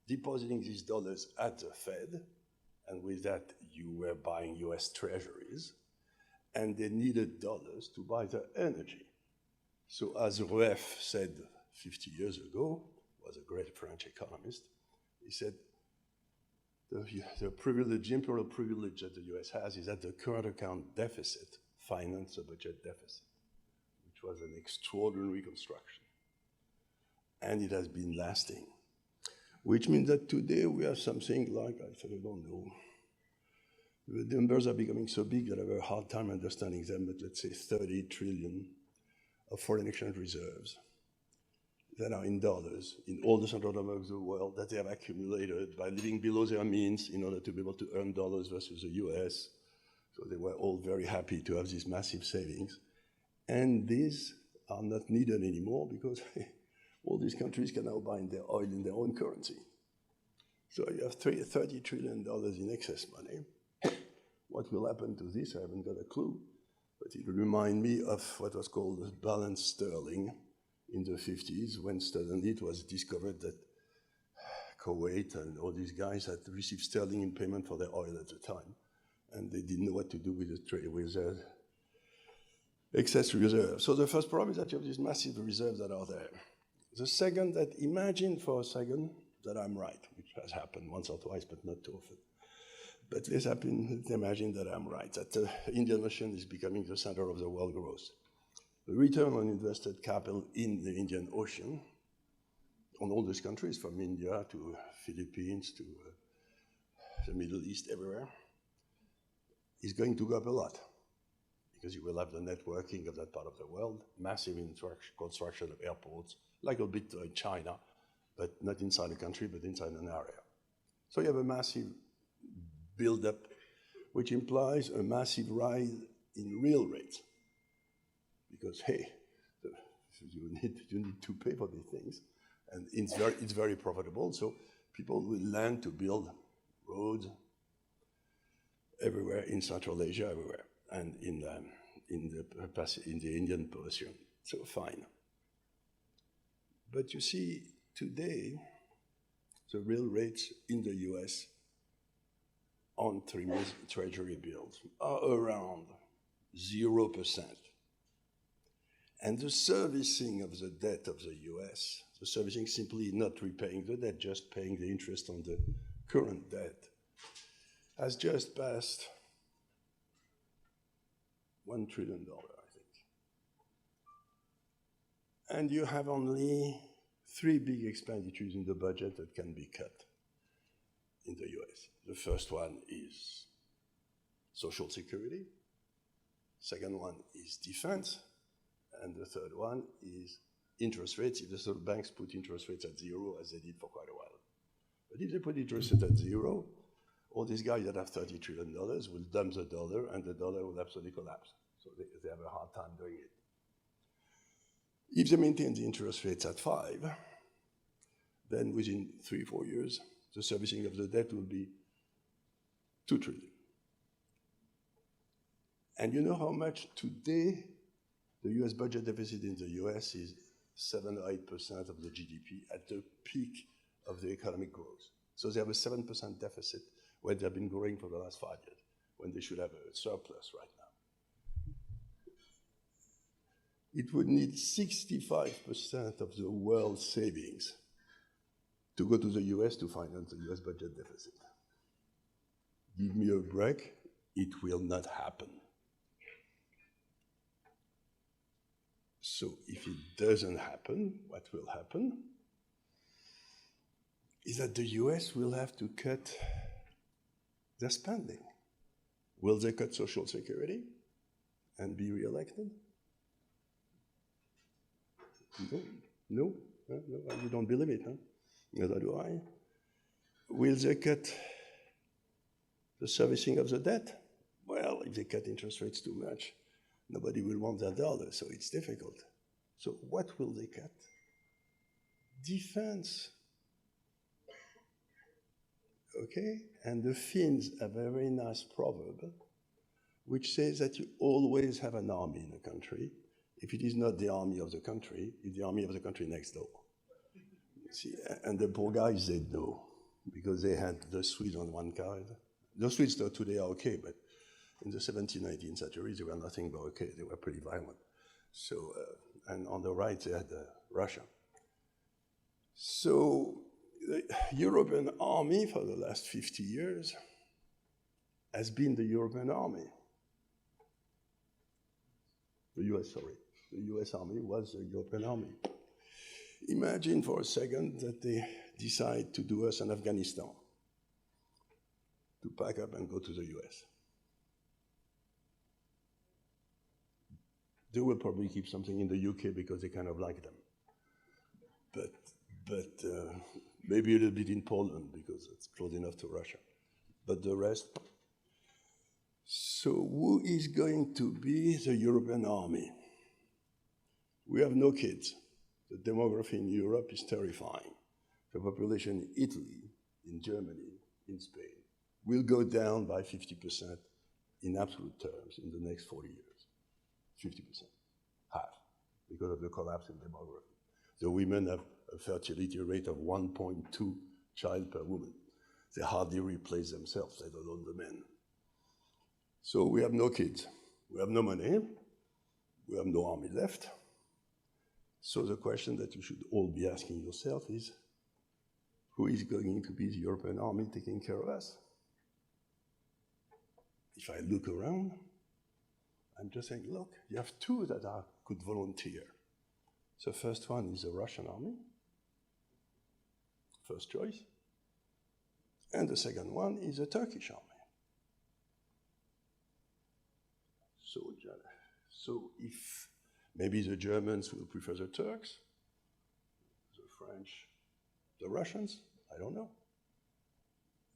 depositing these dollars at the Fed, and with that you were buying US treasuries, and they needed dollars to buy their energy. So as ROOS said 50 years ago, was a great French economist, he said, the privilege, imperial privilege that the US has is that the current account deficit financed the budget deficit, which was an extraordinary construction. And it has been lasting, which means that today we have something like, I don't know, the numbers are becoming so big that I have a hard time understanding them, but let's say 30 trillion of foreign exchange reserves that are in dollars in all the central banks of the world that they have accumulated by living below their means in order to be able to earn dollars versus the US. So they were all very happy to have these massive savings. And these are not needed anymore because all these countries can now buy their oil in their own currency. So you have $30 trillion in excess money. What will happen to this? I haven't got a clue. But it will remind me of what was called the balanced sterling in the 50s, when suddenly it was discovered that Kuwait and all these guys had received sterling in payment for their oil at the time. And they didn't know what to do with the trade, with their excess reserves. So the first problem is that you have these massive reserves that are there. The second, that imagine for a second that I'm right, which has happened once or twice, but not too often. But let's imagine that I'm right, that the Indian Ocean is becoming the center of the world growth. The return on invested capital in the Indian Ocean, on all these countries, from India to Philippines to the Middle East, everywhere, is going to go up a lot. Because you will have the networking of that part of the world, massive construction of airports, like a bit in China, but not inside the country, but inside an area. So you have a massive build-up, which implies a massive rise in real rates. Because, hey, you need to pay for these things. And it's very profitable, so people will learn to build roads everywhere in Central Asia, everywhere, and in the Indian Ocean. So fine. But you see, today, the real rates in the US on 3-month treasury bills are around 0%. And the servicing of the debt of the US, the servicing simply not repaying the debt, just paying the interest on the current debt, has just passed $1 trillion, I think. And you have only 3 big expenditures in the budget that can be cut in the US. The first one is Social Security. Second one is defense. And the third one is interest rates, if the central banks put interest rates at 0, as they did for quite a while. But if they put interest rates at 0, all these guys that have $30 trillion will dump the dollar, and the dollar will absolutely collapse. So they have a hard time doing it. If they maintain the interest rates at 5, then within 3-4 years, the servicing of the debt will be 2 trillion. And you know how much today the US budget deficit in the US is 7 or 8% of the GDP at the peak of the economic growth. So they have a 7% deficit where they've been growing for the last 5 years, when they should have a surplus right now. It would need 65% of the world's savings to go to the US to finance the US budget deficit. Give me a break, it will not happen. So if it doesn't happen, what will happen is that the US will have to cut their spending. Will they cut Social Security and be re-elected? No, you don't believe it, huh? Neither do I. Will they cut the servicing of the debt? Well, if they cut interest rates too much, nobody will want their dollar, so it's difficult. So what will they cut? Defense. Okay? And the Finns have a very nice proverb which says that you always have an army in a country. If it is not the army of the country, it's the army of the country next door. See, and the poor guys said no, because they had the Swedes on one side. The Swedes today are okay, but in the 17th, 19th centuries, they were nothing but okay. They were pretty violent. So, and on the right, they had Russia. So the European army for the last 50 years has been the European army. The US army was the European army. Imagine for a second that they decide to do us in Afghanistan, to pack up and go to the US. They will probably keep something in the UK because they kind of like them. But maybe a little bit in Poland because it's close enough to Russia. But the rest. So who is going to be the European army? We have no kids. The demography in Europe is terrifying. The population in Italy, in Germany, in Spain will go down by 50% in absolute terms in the next 40 years. 50%, half, because of the collapse in demography. The women have a fertility rate of 1.2 child per woman. They hardly replace themselves, let alone the men. So we have no kids, we have no money, we have no army left. So the question that you should all be asking yourself is, who is going to be the European army taking care of us? If I look around, I'm just saying, look, you have two that could volunteer. The first one is the Russian army, first choice. And the second one is the Turkish army. So if maybe the Germans will prefer the Turks, the French, the Russians, I don't know.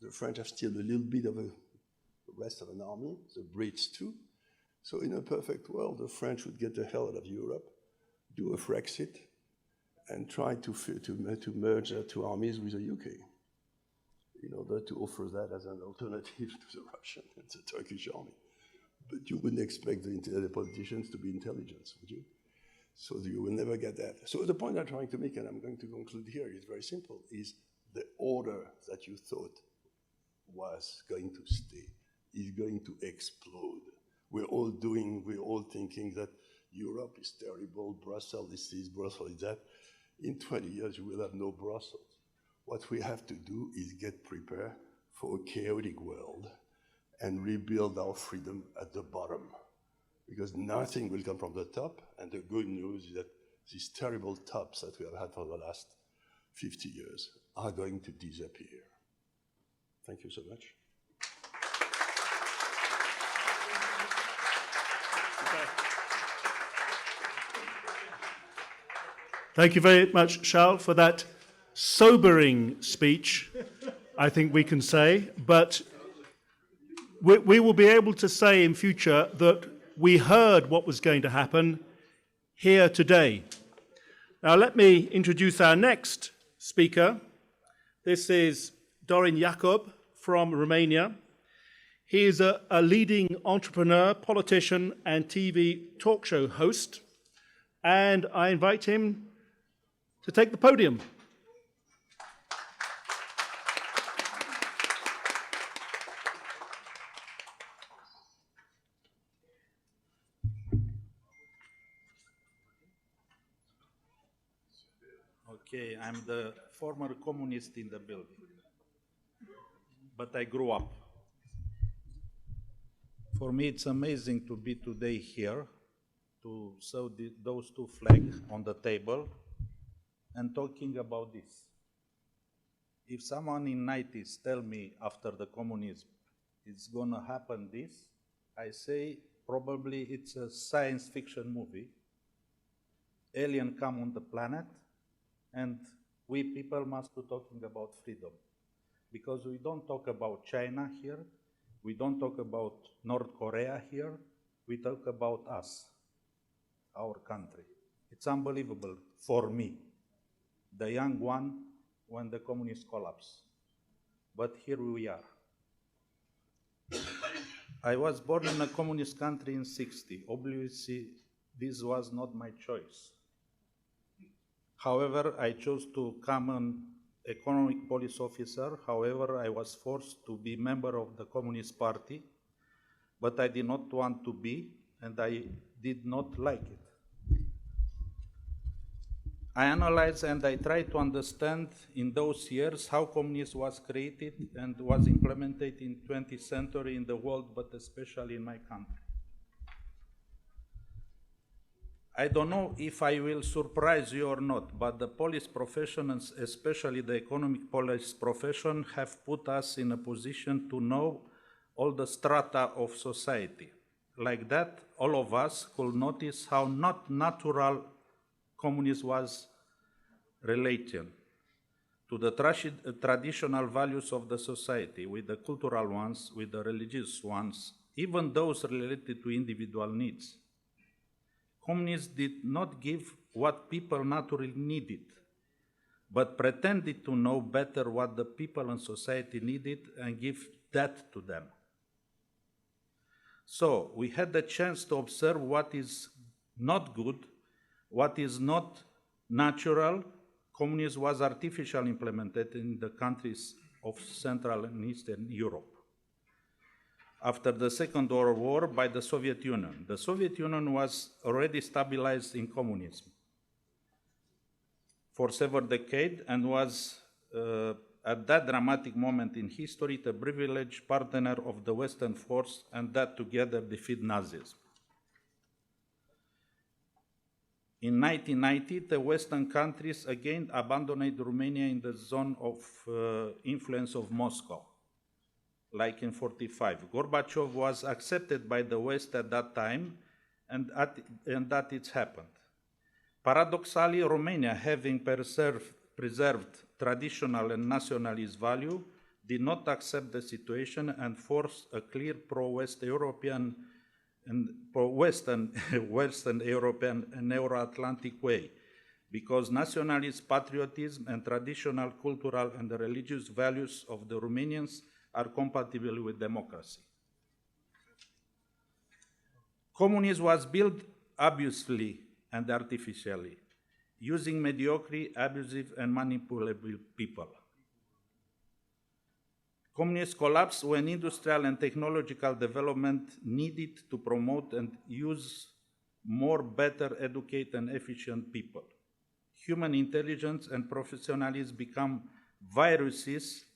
The French have still a little bit of the rest of an army, the Brits too. So in a perfect world, the French would get the hell out of Europe, do a Frexit, and try to merge their two armies with the UK in order to offer that as an alternative to the Russian and the Turkish army. But you wouldn't expect the politicians to be intelligent, would you? So you will never get that. So the point I'm trying to make, and I'm going to conclude here, is very simple, is the order that you thought was going to stay is going to explode. We're all thinking that Europe is terrible, Brussels is this, Brussels is that. In 20 years, you will have no Brussels. What we have to do is get prepared for a chaotic world and rebuild our freedom at the bottom. Because nothing will come from the top, and the good news is that these terrible tops that we have had for the last 50 years are going to disappear. Thank you so much. Thank you very much, Charles, for that sobering speech, I think we can say. But we will be able to say in future that we heard what was going to happen here today. Now let me introduce our next speaker. This is DORIN IACOB from Romania. He is a leading entrepreneur, politician, and TV talk show host. And I invite him to take the podium. Okay, I'm the former communist in the building, but I grew up. For me, it's amazing to be today here, to show those two flags on the table and talking about this. If someone in 90s tell me after the communism it's gonna happen this, I say probably it's a science fiction movie. Alien come on the planet, and we people must be talking about freedom. Because we don't talk about China here, we don't talk about North Korea here, we talk about us, our country. It's unbelievable for me, the young one, when the communists collapse. But here we are. I was born in a communist country in '60. Obviously, this was not my choice. However, I chose to become an economic police officer. However, I was forced to be member of the Communist Party, but I did not want to be, and I did not like it. I analyzed and I tried to understand in those years how communism was created and was implemented in 20th century in the world, but especially in my country. I don't know if I will surprise you or not, but the police profession, and especially the economic police profession, have put us in a position to know all the strata of society. Like that, all of us could notice how not natural communism was related to the traditional values of the society, with the cultural ones, with the religious ones, even those related to individual needs. Communists did not give what people naturally needed, but pretended to know better what the people and society needed and give that to them. So we had the chance to observe what is not good, what is not natural. Communism was artificially implemented in the countries of Central and Eastern Europe. After the Second World War by the Soviet Union. The Soviet Union was already stabilized in communism for several decades and was, at that dramatic moment in history, the privileged partner of the Western force, and that together defeat Nazism. In 1990, the Western countries again abandoned Romania in the zone of influence of Moscow. Like in '45. Gorbachev was accepted by the West at that time, and that it's happened. Paradoxally, Romania, having preserved traditional and nationalist value, did not accept the situation and forced a clear pro-West European and pro-Western Western European and Euro-Atlantic way, because nationalist patriotism and traditional cultural and religious values of the Romanians are compatible with democracy. Communism was built abusively and artificially, using mediocre, abusive, and manipulable people. Communism collapsed when industrial and technological development needed to promote and use more better educated and efficient people. Human intelligence and professionalism become viruses,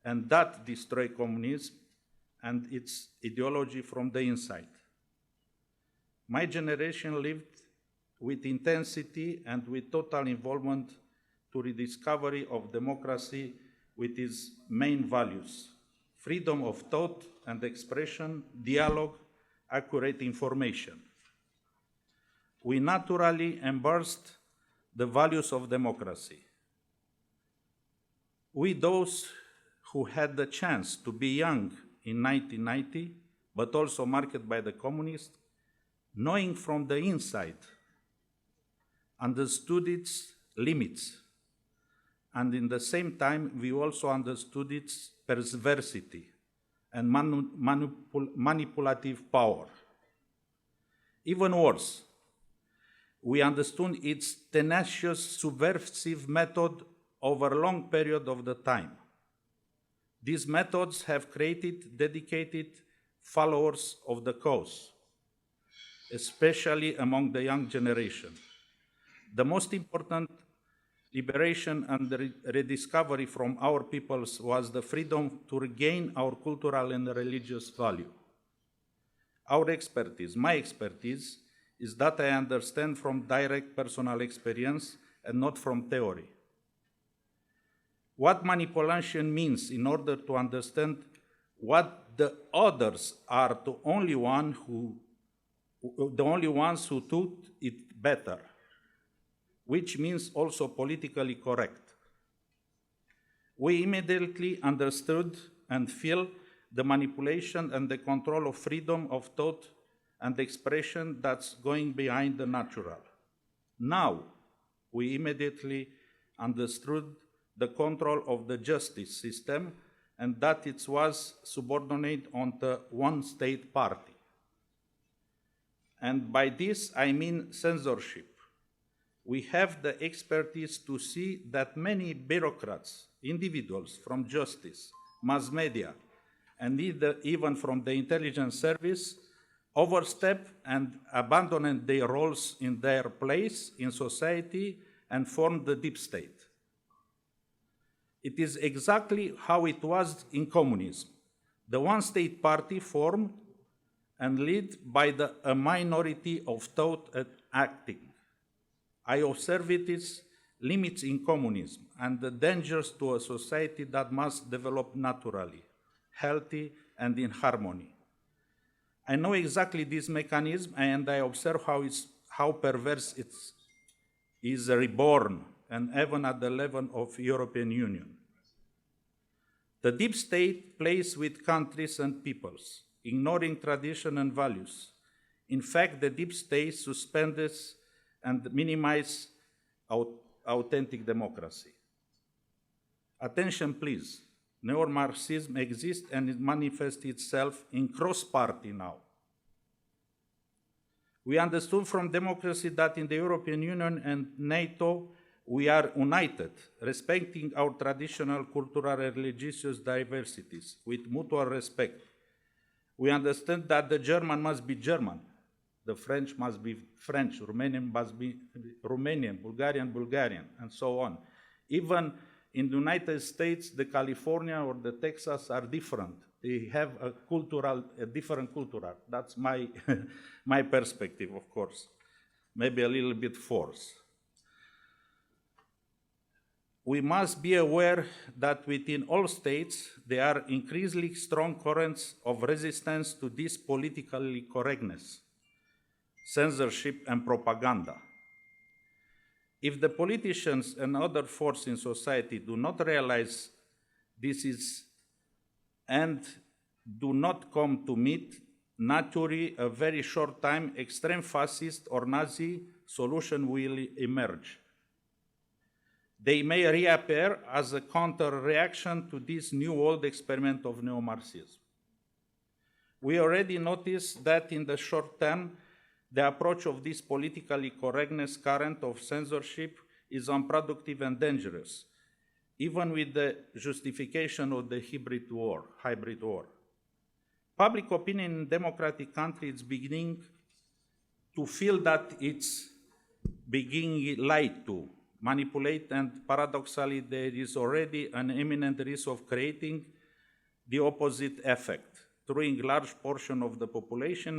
and that destroy communism and its ideology from the inside. My generation lived with intensity and with total involvement to rediscovery of democracy with its main values: freedom of thought and expression, dialogue, accurate information. We naturally embraced the values of democracy. We, those who had the chance to be young in 1990, but also marked by the communists, knowing from the inside, understood its limits, and in the same time, we also understood its perversity and manipulative power. Even worse, we understood its tenacious subversive method over a long period of the time. These methods have created dedicated followers of the cause, especially among the young generation. The most important liberation and rediscovery from our peoples was the freedom to regain our cultural and religious value. Our expertise, my expertise, is that I understand from direct personal experience and not from theory. What manipulation means in order to understand what the others are the only ones who taught it better, which means also politically correct. We immediately understood and feel the manipulation and the control of freedom of thought and expression that's going behind the natural. Now, we immediately understood the control of the justice system and that it was subordinate on the one-state party. And by this, I mean censorship. We have the expertise to see that many bureaucrats, individuals from justice, mass media, and even from the intelligence service, overstep and abandon their roles in their place in society and form the deep state. It is exactly how it was in communism. The one-state party formed and led by a minority of thought and acting. I observe its limits in communism and the dangers to a society that must develop naturally, healthy, and in harmony. I know exactly this mechanism, and I observe how perverse it is reborn, and even at the level of European Union. The deep state plays with countries and peoples, ignoring tradition and values. In fact, the deep state suspends and minimizes authentic democracy. Attention, please. Neo-Marxism exists and it manifests itself in cross-party now. We understood from democracy that in the European Union and NATO, we are united, respecting our traditional, cultural, and religious diversities with mutual respect. We understand that the German must be German, the French must be French, Romanian must be Romanian, Bulgarian, and so on. Even in the United States, the California or the Texas are different. They have a different cultural. That's my, my perspective, of course. Maybe a little bit forced. We must be aware that within all states, there are increasingly strong currents of resistance to this politically correctness, censorship, and propaganda. If the politicians and other forces in society do not realize this is and do not come to meet, naturally, a very short time, extreme fascist or Nazi solution will emerge. They may reappear as a counter-reaction to this new old experiment of neo-Marxism. We already noticed that in the short term, the approach of this politically correctness current of censorship is unproductive and dangerous, even with the justification of the hybrid war. Public opinion in democratic countries is beginning to feel that it's being lied to, manipulate, and paradoxically, there is already an imminent risk of creating the opposite effect, throwing large portion of the population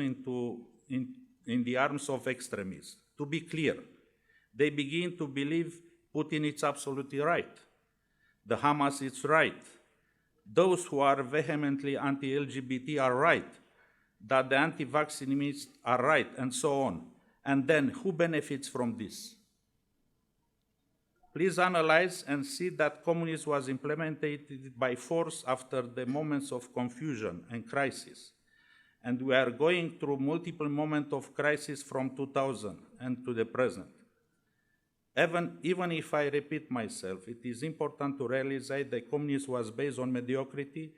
in the arms of extremists. To be clear, they begin to believe Putin is absolutely right. The Hamas is right. Those who are vehemently anti-LGBT are right. That the anti-vaccinists are right, and so on. And then who benefits from this? Please analyze and see that communism was implemented by force after the moments of confusion and crisis. And we are going through multiple moments of crisis from 2000 and to the present. Even if I repeat myself, it is important to realize that communism was based on mediocrity,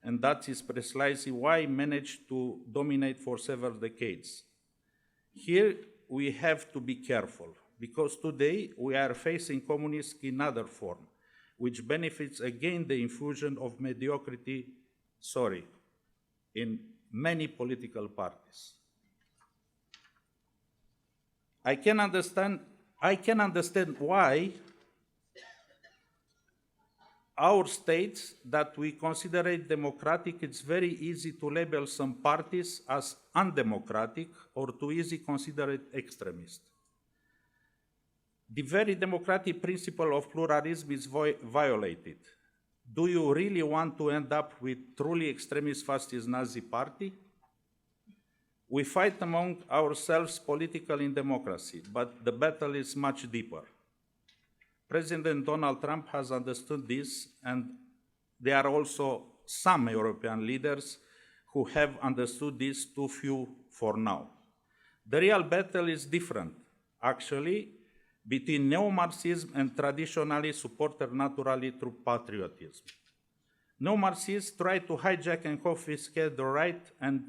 and that is precisely why it managed to dominate for several decades. Here we have to be careful, because today we are facing communism in another form, which benefits again the infusion of mediocrity, in many political parties. I can understand why our states that we consider it democratic, it's very easy to label some parties as undemocratic or too easy consider it extremist. The very democratic principle of pluralism is violated. Do you really want to end up with truly extremist fascist Nazi party? We fight among ourselves politically in democracy, but the battle is much deeper. President Donald Trump has understood this, and there are also some European leaders who have understood this, too few for now. The real battle is different, actually, between neo-Marxism and traditionally supported naturally through patriotism. Neo-Marxists try to hijack and confiscate the rights and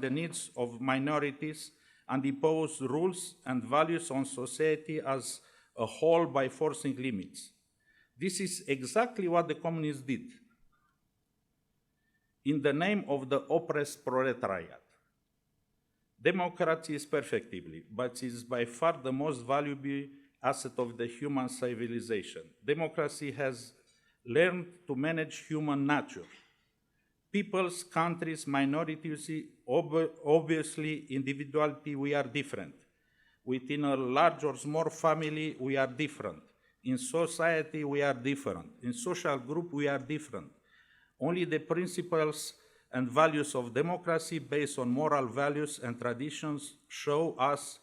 the needs of minorities and impose rules and values on society as a whole by forcing limits. This is exactly what the communists did in the name of the oppressed proletariat. Democracy is perfectible, but it is by far the most valuable asset of the human civilization. Democracy has learned to manage human nature. Peoples, countries, minorities, obviously, individuality, we are different. Within a large or small family, we are different. In society, we are different. In social group, we are different. Only the principles and values of democracy based on moral values and traditions show us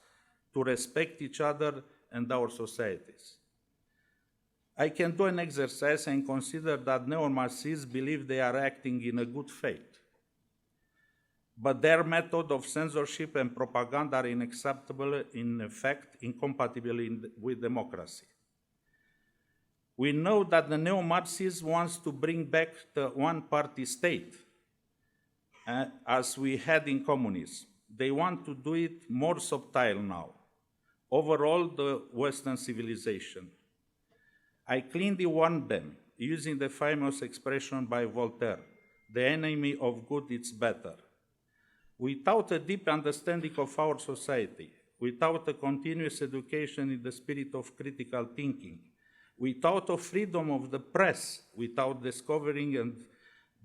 to respect each other and our societies. I can do an exercise and consider that neo-Marxists believe they are acting in a good faith. But their method of censorship and propaganda are unacceptable, in effect, incompatible with democracy. We know that the neo-Marxists wants to bring back the one-party state, as we had in communism. They want to do it more subtle now, overall the Western civilization. I cleanly warned them, using the famous expression by Voltaire, the enemy of good is better. Without a deep understanding of our society, without a continuous education in the spirit of critical thinking, without a freedom of the press, without discovering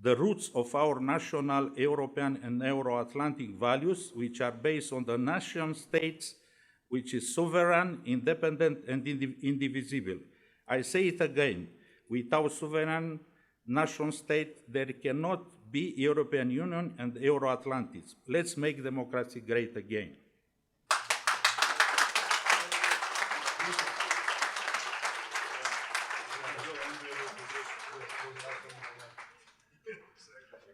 the roots of our national, European, and Euro-Atlantic values, which are based on the nation states, which is sovereign, independent, and indivisible. I say it again, without sovereign nation state, there cannot be European Union and Euro-Atlantis. Let's make democracy great again.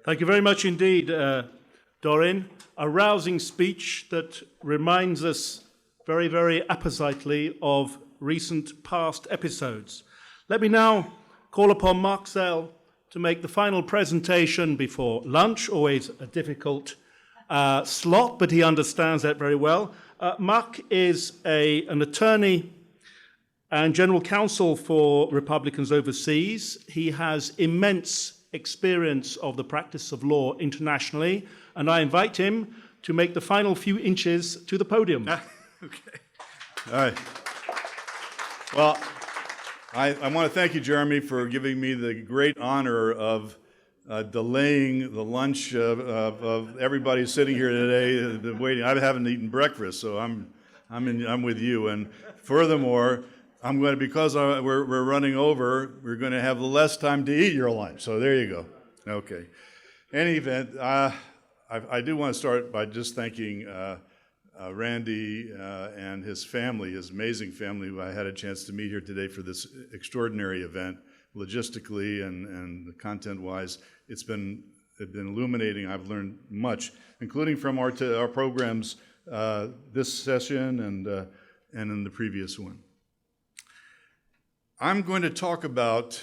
Thank you very much indeed, Dorin. A rousing speech that reminds us very, very appositely of recent past episodes. Let me now call upon Mark ZELL to make the final presentation before lunch, always a difficult slot, but he understands that very well. Mark is an attorney and general counsel for Republicans overseas. He has immense experience of the practice of law internationally, and I invite him to make the final few inches to the podium. Okay. All right. Well, I want to thank you, Jeremy, for giving me the great honor of delaying the lunch of everybody sitting here today, waiting. I haven't eaten breakfast, so I'm with you. And furthermore, I'm going to, because we're running over, we're going to have less time to eat your lunch. So there you go. Okay. In any event, I do want to start by just thanking Randy and his family, his amazing family, who I had a chance to meet here today for this extraordinary event, logistically and content-wise. It's been illuminating. I've learned much, including from our programs this session and in the previous one. I'm going to talk about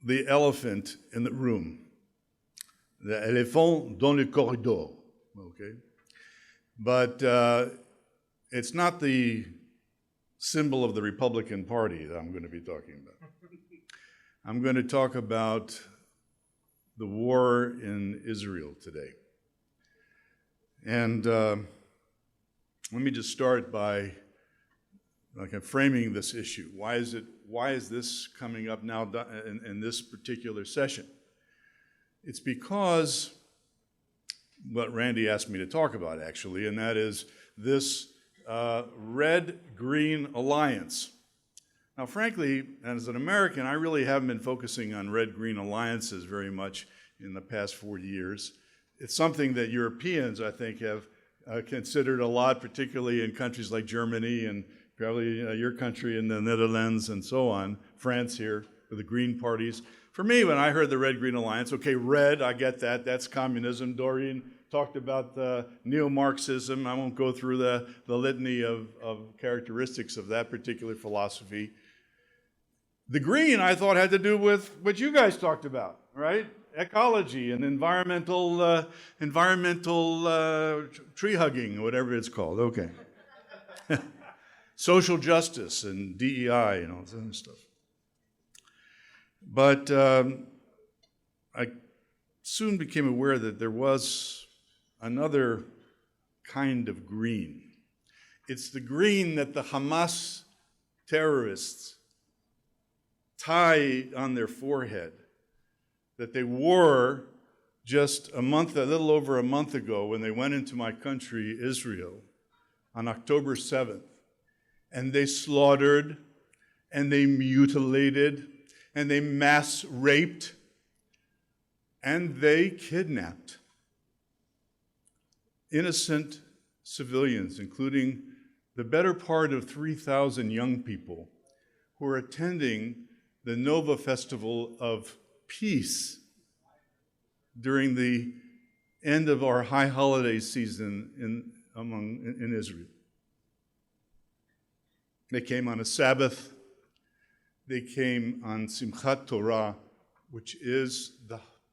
the elephant in the room, the éléphant dans le corridor, okay? But it's not the symbol of the Republican Party that I'm going to be talking about. I'm going to talk about the war in Israel today. And let me just start by framing this issue. Why is this coming up now in this particular session? It's because what Randy asked me to talk about, actually, and that is this red-green alliance. Now, frankly, as an American, I really haven't been focusing on red-green alliances very much in the past 40 years. It's something that Europeans, I think, have considered a lot, particularly in countries like Germany and probably your country in the Netherlands and so on, France here with the Green parties. For me, when I heard the Red-Green Alliance, okay, red, I get that, that's communism. DORIN talked about neo-Marxism. I won't go through the litany of characteristics of that particular philosophy. The green, I thought, had to do with what you guys talked about, right? Ecology and environmental tree hugging, whatever it's called, okay. Social justice and DEI and all that other stuff. But I soon became aware that there was another kind of green. It's the green that the Hamas terrorists tie on their forehead, that they wore just a little over a month ago when they went into my country, Israel, on October 7th. And they slaughtered, and they mutilated, and they mass raped, and they kidnapped innocent civilians, including the better part of 3,000 young people who are attending the Nova Festival of Peace during the end of our high holiday season in Israel. They came on a Sabbath. They came on Simchat Torah, which is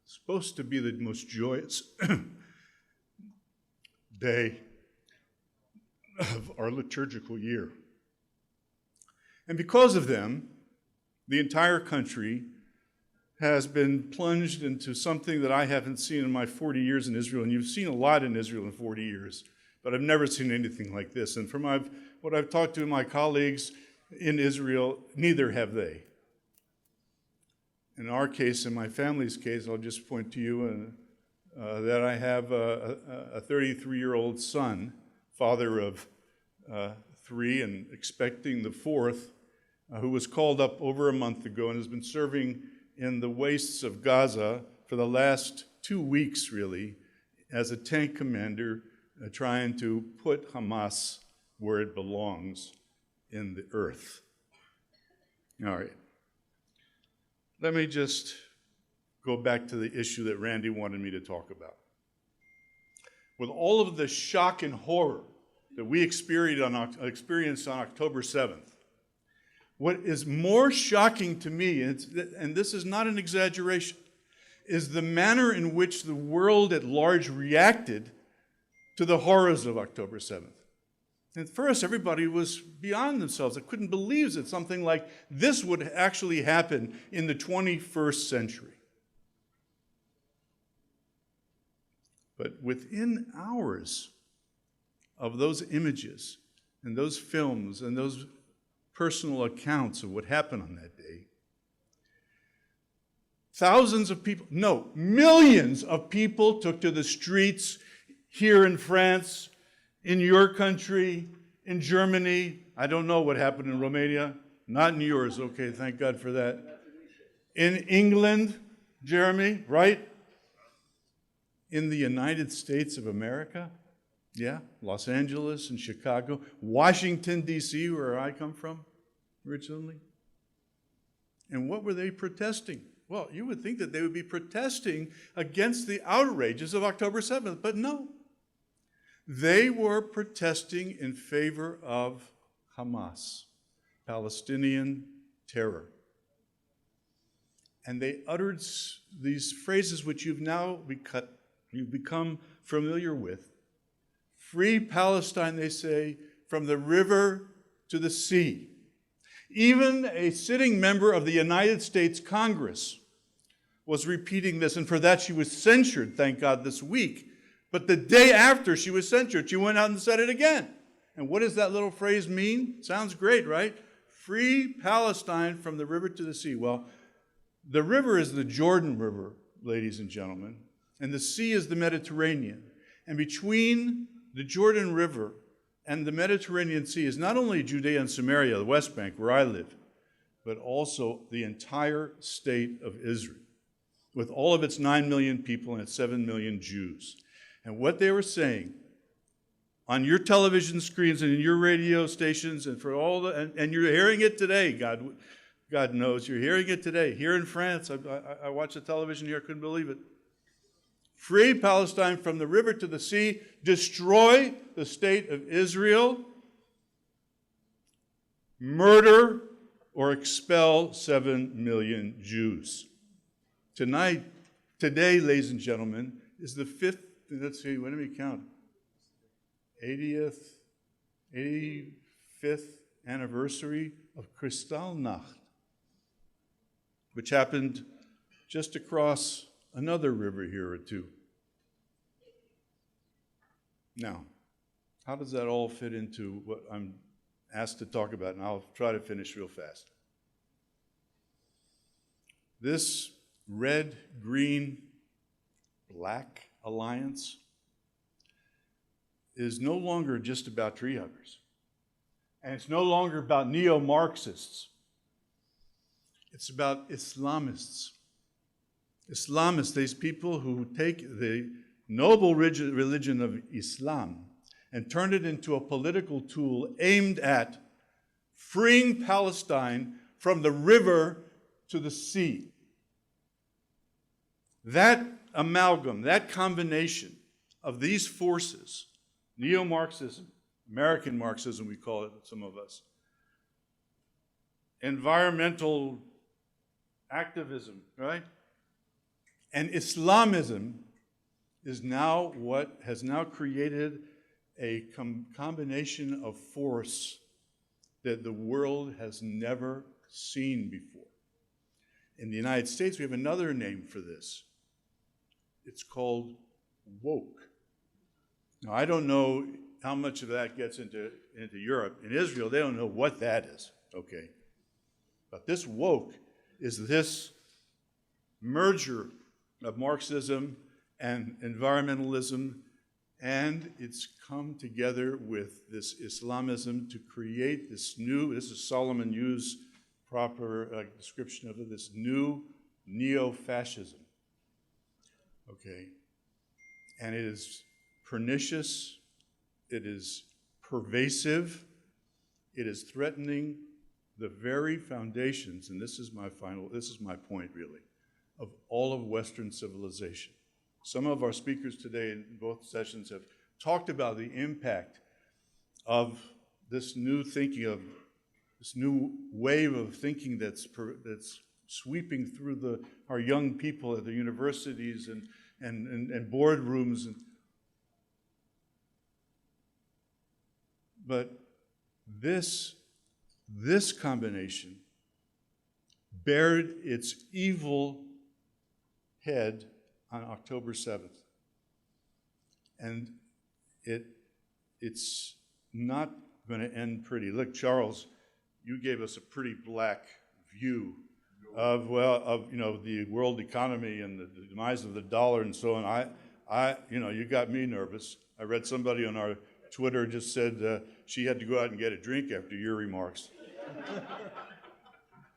supposed to be the most joyous day of our liturgical year. And because of them, the entire country has been plunged into something that I haven't seen in my 40 years in Israel, and you've seen a lot in Israel in 40 years, but I've never seen anything like this. And from what I've talked to my colleagues in Israel, neither have they. In our case, in my family's case, I'll just point to you that I have a 33-year-old son, father of 3 and expecting the 4th, who was called up over a month ago and has been serving in the wastes of Gaza for the last 2 weeks, really, as a tank commander trying to put Hamas where it belongs in the earth. All right. Let me just go back to the issue that Randy wanted me to talk about. With all of the shock and horror that we experienced on October 7th, what is more shocking to me, and this is not an exaggeration, is the manner in which the world at large reacted to the horrors of October 7th. At first, everybody was beyond themselves. They couldn't believe that something like this would actually happen in the 21st century. But within hours of those images and those films and those personal accounts of what happened on that day, thousands of people, no, millions of people took to the streets here in France, in your country, in Germany. I don't know what happened in Romania. Not in yours. Okay, thank God for that. In England, Jeremy, right? In the United States of America, yeah, Los Angeles and Chicago, Washington, D.C., where I come from originally. And what were they protesting? Well, you would think that they would be protesting against the outrages of October 7th, but no. They were protesting in favor of Hamas, Palestinian terror. And they uttered these phrases which you've become familiar with. Free Palestine, they say, from the river to the sea. Even a sitting member of the United States Congress was repeating this, and for that she was censured, thank God, this week. But the day after she was censured, she went out and said it again. And what does that little phrase mean? Sounds great, right? Free Palestine from the river to the sea. Well, the river is the Jordan River, ladies and gentlemen, and the sea is the Mediterranean. And between the Jordan River and the Mediterranean Sea is not only Judea and Samaria, the West Bank, where I live, but also the entire state of Israel, with all of its 9 million people and its 7 million Jews. And what they were saying on your television screens and in your radio stations and for all the, and you're hearing it today, God knows, you're hearing it today. Here in France, I watched the television here, I couldn't believe it. Free Palestine from the river to the sea, destroy the state of Israel, murder or expel 7 million Jews. Today, ladies and gentlemen, is the 5th, let's see, when do we count? 85th anniversary of Kristallnacht, which happened just across another river here or two. Now, how does that all fit into what I'm asked to talk about? And I'll try to finish real fast. This red, green, black alliance is no longer just about tree huggers. And it's no longer about neo-Marxists. It's about Islamists. Islamists, these people who take the noble religion of Islam and turn it into a political tool aimed at freeing Palestine from the river to the sea. That amalgam, that combination of these forces, neo-Marxism, American Marxism we call it, some of us, environmental activism, right? And Islamism is now what has now created a combination of force that the world has never seen before. In the United States, we have another name for this. It's called woke. Now, I don't know how much of that gets into Europe. In Israel, they don't know what that is, okay? But this woke is this merger of Marxism and environmentalism, and it's come together with this Islamism to create this new, this is Solomon Yu's proper description of it, this new neo-fascism. Okay, and it is pernicious, it is pervasive, it is threatening the very foundations, and this is my point really, of all of Western civilization. Some of our speakers today in both sessions have talked about the impact of this new thinking, of this new wave of thinking that's sweeping through our young people at the universities and boardrooms. But this combination bared its evil head on October 7th. And it's not going to end pretty. Look, Charles, you gave us a pretty black view of the world economy and the demise of the dollar and so on. You got me nervous. I read somebody on our Twitter just said she had to go out and get a drink after your remarks.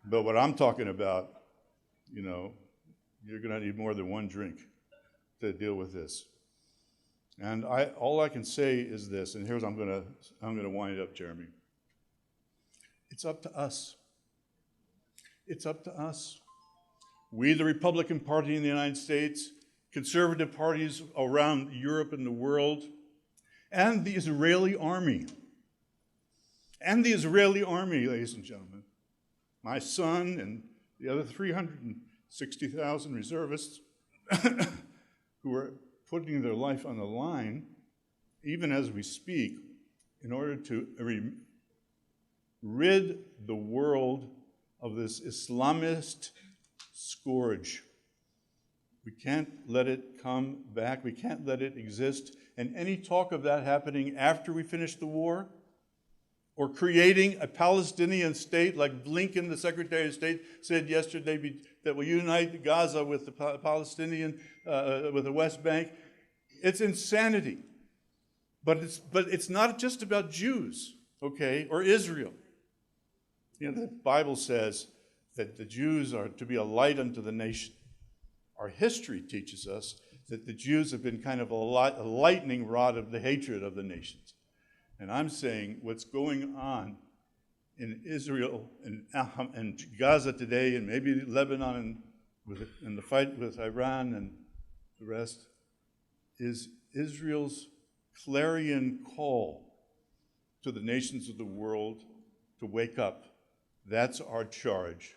But what I'm talking about, you're going to need more than one drink to deal with this. And all I can say is this, and here's I'm going to wind it up, Jeremy. It's up to us. It's up to us. We, the Republican Party in the United States, conservative parties around Europe and the world, and the Israeli army. And the Israeli army, ladies and gentlemen. my son and the other 360,000 reservists who are putting their life on the line, even as we speak, in order to rid the world of this Islamist scourge. We can't let it come back. We can't let it exist. And any talk of that happening after we finish the war, or creating a Palestinian state like Blinken, the Secretary of State, said yesterday that will unite Gaza with the Palestinian, with the West Bank, it's insanity. But it's not just about Jews, okay, or Israel. You know, the Bible says that the Jews are to be a light unto the nation. Our history teaches us that the Jews have been kind of a lightning rod of the hatred of the nations. And I'm saying what's going on in Israel and Gaza today, and maybe Lebanon and the fight with Iran and the rest, is Israel's clarion call to the nations of the world to wake up. That's our charge.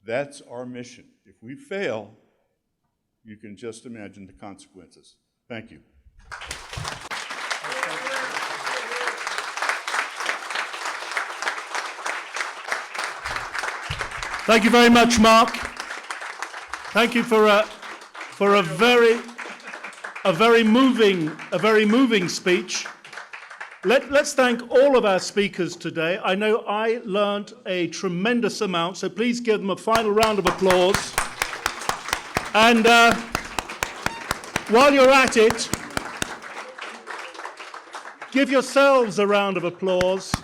That's our mission. If we fail, you can just imagine the consequences. Thank you. Thank you very much, Mark. Thank you for a very moving speech. Let's thank all of our speakers today. I know I learned a tremendous amount, so please give them a final round of applause. And while you're at it, give yourselves a round of applause.